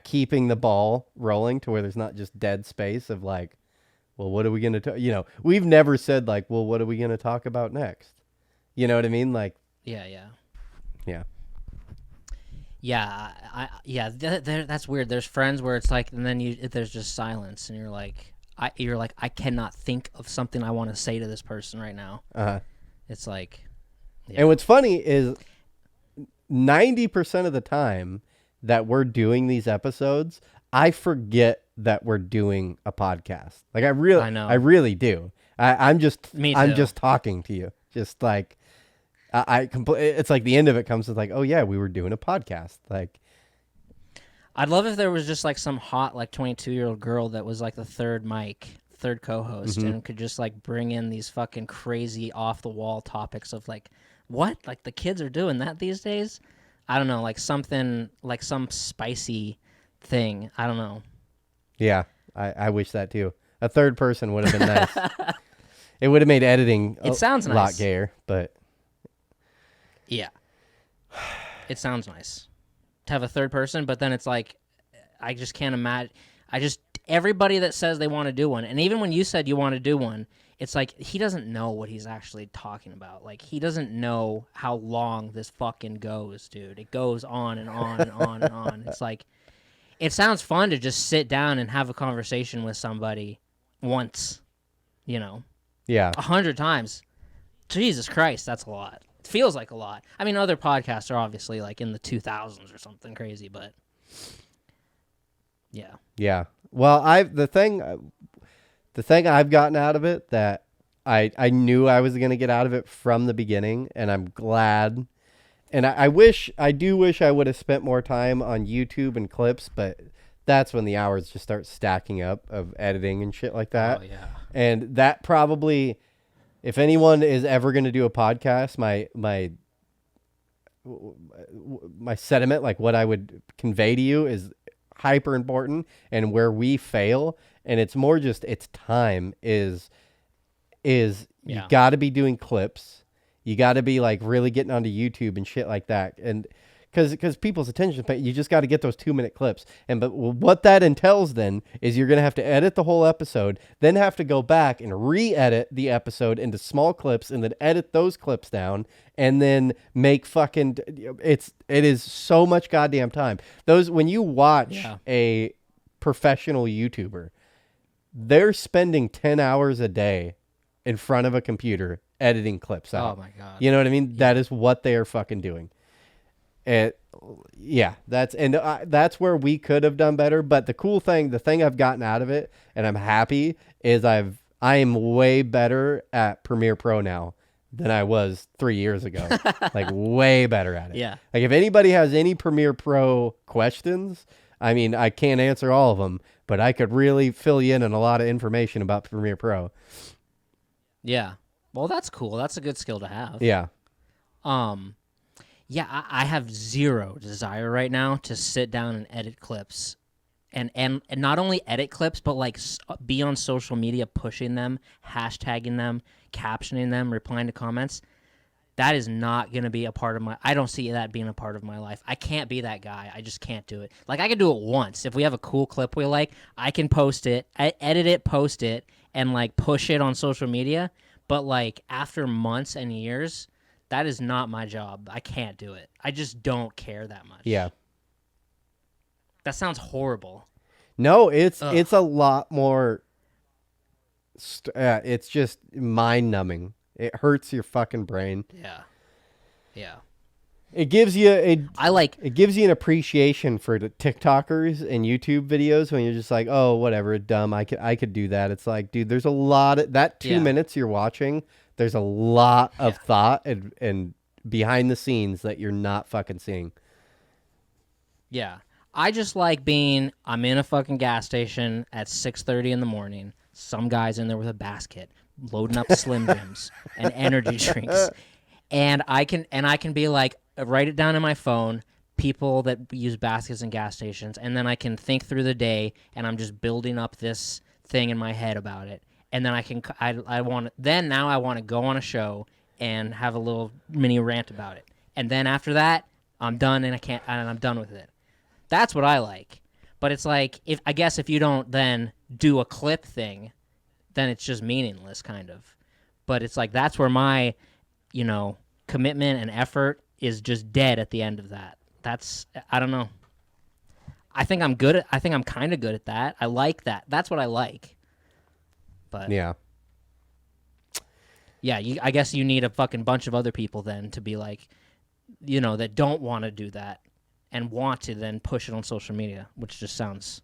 C: keeping the ball rolling to where there's not just dead space of like, well, what are we going to we've never said like, well, what are we going to talk about next? You know what I mean? Like, yeah. That's weird. There's friends where it's like, and then there's just silence, and you're like, I cannot think of something I want to say to this person right now. It's like, and what's funny is 90% of the time that we're doing these episodes, I forget that we're doing a podcast. Like I really do. I'm just talking to you. Just like it's like the end of it comes with like, oh yeah, we were doing a podcast. Like,
B: I'd love if there was just like some hot like 22-year-old girl that was like the third co-host, and could just like bring in these fucking crazy off the wall topics of like, what? Like the kids are doing that these days? I don't know, like something like some spicy thing. I don't know.
C: Yeah, I wish that too. A third person would have been nice. It would have made editing a lot gayer, but
B: yeah. It sounds nice to have a third person, but then it's like, I just can't imagine. Everybody that says they want to do one, and even when you said you want to do one, it's like, he doesn't know what he's actually talking about. Like, he doesn't know how long this fucking goes, dude. It goes on and on and on and on. It's like, it sounds fun to just sit down and have a conversation with somebody once, Yeah.
C: 100
B: times. Jesus Christ, that's a lot. It feels like a lot. I mean, other podcasts are obviously like in the 2000s or something crazy, but yeah.
C: Yeah. Well, the thing I've gotten out of it that I knew I was going to get out of it from the beginning, and I'm glad. And I do wish I would have spent more time on YouTube and clips, but that's when the hours just start stacking up of editing and shit like that.
B: Oh, yeah.
C: And that probably, if anyone is ever going to do a podcast, my sentiment, like what I would convey to you, is hyper important. And where we fail, and it's more just, it's time, is you got to be doing clips. You got to be like really getting onto YouTube and shit like that. And because people's attention span, you just got to get those 2-minute clips. But what that entails then is you're going to have to edit the whole episode, then have to go back and re-edit the episode into small clips, and then edit those clips down, and then make fucking, it is so much goddamn time. When you watch a professional YouTuber, they're spending 10 hours a day in front of a computer editing clips out.
B: Oh my God.
C: You know what I mean? Yeah. That is what they are fucking doing. That's where we could have done better. But the thing I've gotten out of it, and I'm happy, is I am way better at Premiere Pro now than I was 3 years ago. Like way better at it.
B: Yeah.
C: Like if anybody has any Premiere Pro questions, I mean, I can't answer all of them, but I could really fill you in on a lot of information about Premiere Pro.
B: Yeah. Well, that's cool. That's a good skill to have.
C: Yeah.
B: Yeah, I have zero desire right now to sit down and edit clips. And not only edit clips, but like be on social media pushing them, hashtagging them, captioning them, replying to comments. That is not going to be a part of I don't see that being a part of my life. I can't be that guy. I just can't do it. Like, I can do it once. If we have a cool clip we like, I can post it, edit it, post it, and like push it on social media. But like after months and years, that is not my job. I can't do it. I just don't care that much.
C: Yeah.
B: That sounds horrible.
C: No, it's a lot more. It's just mind numbing. It hurts your fucking brain.
B: Yeah. Yeah.
C: It gives you
B: It
C: gives you an appreciation for the TikTokers and YouTube videos when you're just like, oh, whatever, dumb. I could do that. It's like, dude, there's a lot of that 2 minutes you're watching. There's a lot of thought and behind the scenes that you're not fucking seeing.
B: Yeah. I just like I'm in a fucking gas station at 6:30 in the morning. Some guy's in there with a basket, loading up Slim Jims and energy drinks. And I can be like, write it down in my phone, people that use baskets in gas stations, and then I can think through the day, and I'm just building up this thing in my head about it. And then I want to go on a show and have a little mini rant about it. And then after that, I'm done and I'm done with it. That's what I like. But it's like, if you don't then do a clip thing, then it's just meaningless kind of. But it's like, that's where my, commitment and effort is just dead at the end of that. I don't know. I think I'm kind of good at that. I like that. That's what I like. But
C: yeah,
B: I guess you need a fucking bunch of other people then to be like, that don't want to do that and want to then push it on social media, which just sounds,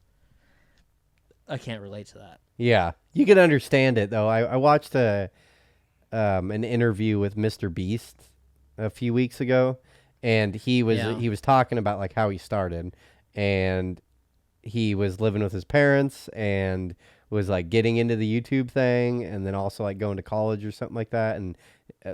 B: I can't relate to that.
C: Yeah, you can understand it though. I watched an interview with Mr. Beast a few weeks ago, and he was talking about like how he started, and he was living with his parents and was like getting into the YouTube thing, and then also like going to college or something like that, and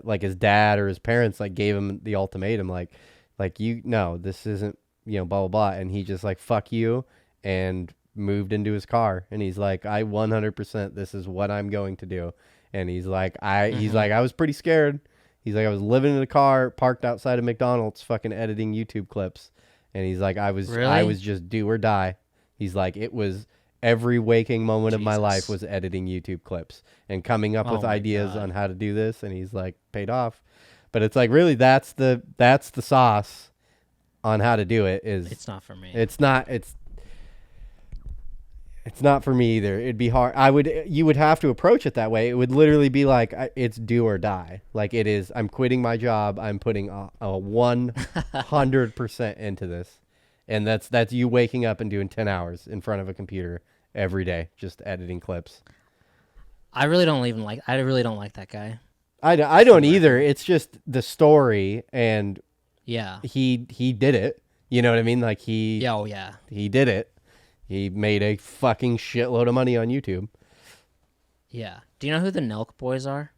C: like his dad or his parents like gave him the ultimatum, like this isn't blah blah blah, and he just like fuck you and moved into his car, and he's like, I 100% this is what I'm going to do. And he's like, I was pretty scared. He's like, I was living in a car parked outside of McDonald's fucking editing YouTube clips, and he's like, I was just do or die. He's like, it was every waking moment of my life was editing YouTube clips and coming up with ideas on how to do this, and he's like, paid off. But it's like, really, that's the sauce on how to do it. It's
B: not for me.
C: It's not for me either. It'd be hard. You would have to approach it that way. It would literally be like, it's do or die. Like it is, I'm quitting my job. I'm putting a 100% into this. And that's you waking up and doing 10 hours in front of a computer every day, just editing clips.
B: I really don't like that guy.
C: I don't either. It's just the story, and he did it. You know what I mean? Like he did it. He made a fucking shitload of money on YouTube.
B: Yeah. Do you know who the Nelk boys are?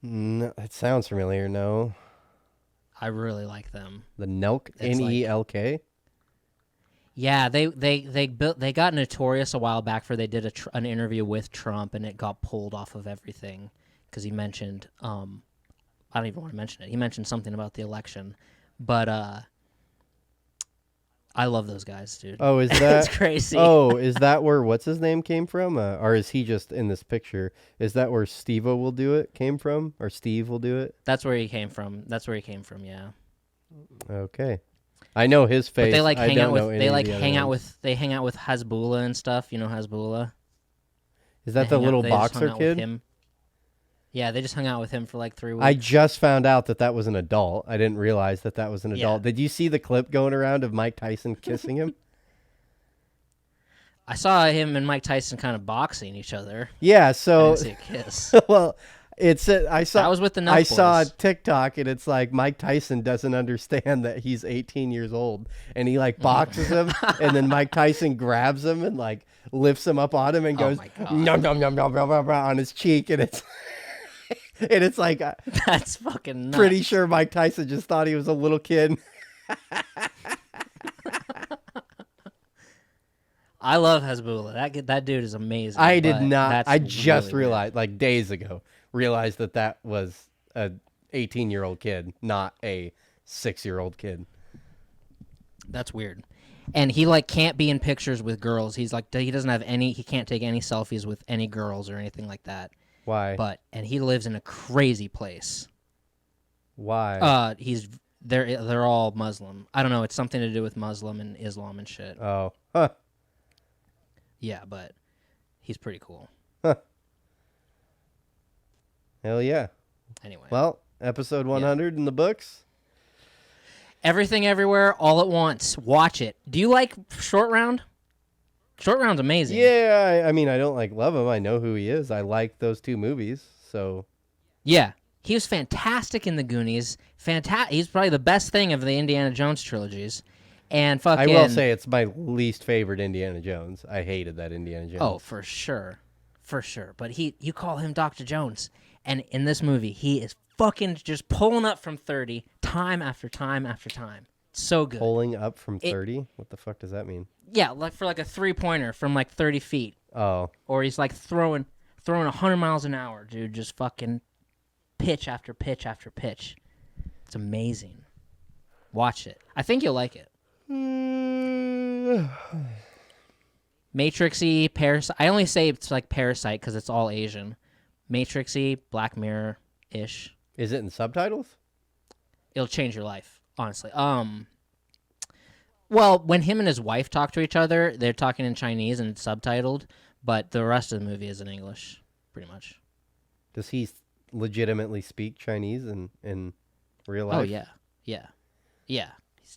C: No, it sounds familiar. No.
B: I really like them.
C: The Nelk, Nelk?
B: Yeah, they got notorious a while back for they did an interview with Trump, and it got pulled off of everything because he mentioned I don't even want to mention it. He mentioned something about the election, but I love those guys, dude.
C: Oh, is that
B: it's crazy?
C: Oh, is that where what's his name came from, or is he just in this picture? Is that where Steve-O will do it came from, or Steve will do it?
B: That's where he came from. Yeah.
C: Okay, I know his face.
B: But they like hang out with
C: they
B: hang out with Hasbulla and stuff. You know Hasbulla?
C: Is that the little boxer kid?
B: Yeah, they just hung out with him for like 3 weeks.
C: I just found out that was an adult. I didn't realize that was an adult.
B: Yeah.
C: Did you see the clip going around of Mike Tyson kissing him?
B: I saw him and Mike Tyson kind of boxing each other.
C: Yeah, so
B: I didn't see a kiss.
C: Well,
B: That was with the Nelk
C: I saw a
B: boys.
C: TikTok and it's like Mike Tyson doesn't understand that he's 18 years old and he like boxes him and then Mike Tyson grabs him and like lifts him up on him and goes
B: my God.
C: nom nom nom nom nom nom on his cheek and it's and it's like
B: That's fucking nuts.
C: pretty sure Mike Tyson just thought he was a little kid.
B: I love Hezbollah. That dude is amazing.
C: I did
B: but
C: not.
B: that's
C: I just
B: really
C: realized, like days ago, realized that was a 18-year-old kid, not a 6-year-old kid.
B: That's weird. And he like can't be in pictures with girls. He's like he doesn't have any. He can't take any selfies with any girls or anything like that.
C: Why?
B: And he lives in a crazy place.
C: Why?
B: They're all Muslim. I don't know. It's something to do with Muslim and Islam and shit.
C: Oh, huh.
B: Yeah, but he's pretty cool.
C: Huh. Hell yeah.
B: Anyway.
C: Well, episode 100 in the books.
B: Everything Everywhere All at Once. Watch it. Do you like Short Round? Short Round's amazing.
C: Yeah, I mean, I don't like love him. I know who he is. I like those two movies, so.
B: Yeah. He was fantastic in The Goonies. He's probably the best thing of the Indiana Jones trilogies. And fucking...
C: I will say it's my least favorite Indiana Jones. I hated that Indiana Jones.
B: Oh, for sure. For sure. But you call him Dr. Jones. And in this movie, he is fucking just pulling up from 30 time after time after time. So good.
C: Pulling up from 30? What the fuck does that mean?
B: Yeah, like for like a 3-pointer from like 30 feet.
C: Oh.
B: Or he's like throwing 100 miles an hour, dude. Just fucking pitch after pitch after pitch. It's amazing. Watch it. I think you'll like it. Matrixy, Parasite. I only say it's like Parasite because it's all Asian. Matrixy, Black Mirror-ish.
C: Is it in subtitles?
B: It'll change your life, honestly. Well, when him and his wife talk to each other, they're talking in Chinese and it's subtitled, but the rest of the movie is in English, pretty much.
C: Does he legitimately speak Chinese in real life?
B: Oh, yeah. Yeah. Yeah.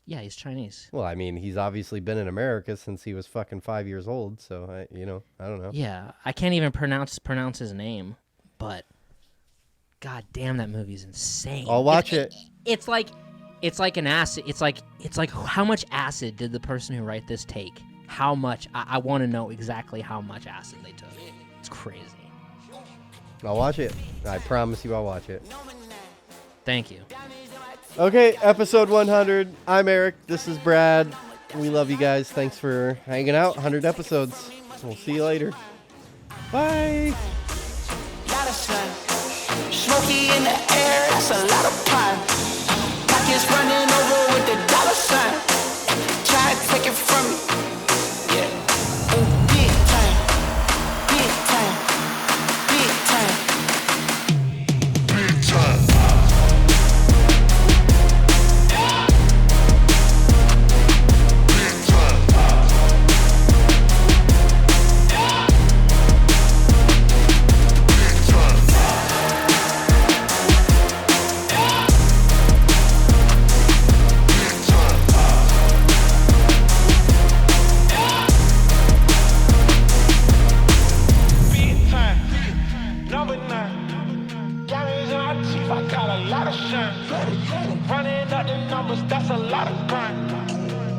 B: He's Chinese.
C: Well, I mean, he's obviously been in America since he was fucking 5 years old, so, I don't know.
B: Yeah. I can't even pronounce his name, but god damn, that movie's insane.
C: I'll watch it.
B: It's like an acid. It's like how much acid did the person who wrote this take? How much? I want to know exactly how much acid they took. It's crazy.
C: I'll watch it. I promise you I'll watch it.
B: Thank you.
C: Okay, episode 100. I'm Eric. This is Brad. We love you guys. Thanks for hanging out. 100 episodes. We'll see you later. Bye.
D: Lot of sun, smoky in the air, that's a lot of pine. Pockets running over with the dollar sign. Try to take it from me, yeah. Big time, big time, big time, big time. Running up the numbers, that's a lot of crime.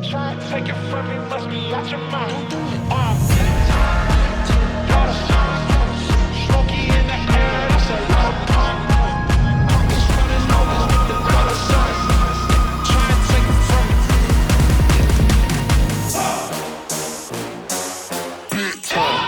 D: Try and take it from me, must be out your mind. Lot of signs, smoky in the air, that's a lot of crime. Pockets running over with the dollar signs. Try and take it from me. Big time.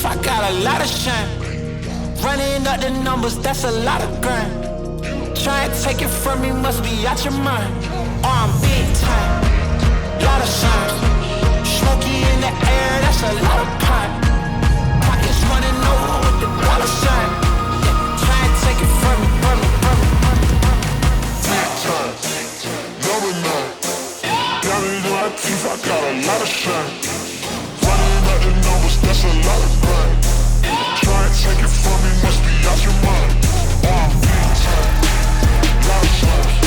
D: I got a lot of shine. Running up the numbers, that's a lot of grind. Try and take it from me, must be out your mind. I'm big time, lot of signs. Smoky in the air, that's a lot of pine. Pockets running over with the dollar sign. Try and take it from me, from me, from me, from me. Big time.
E: diamond in my teeth, I got a lot of shine. Running up the numbers, that's a lot of grind. Try and take it from me, must be out your mind. Big time, lot of times.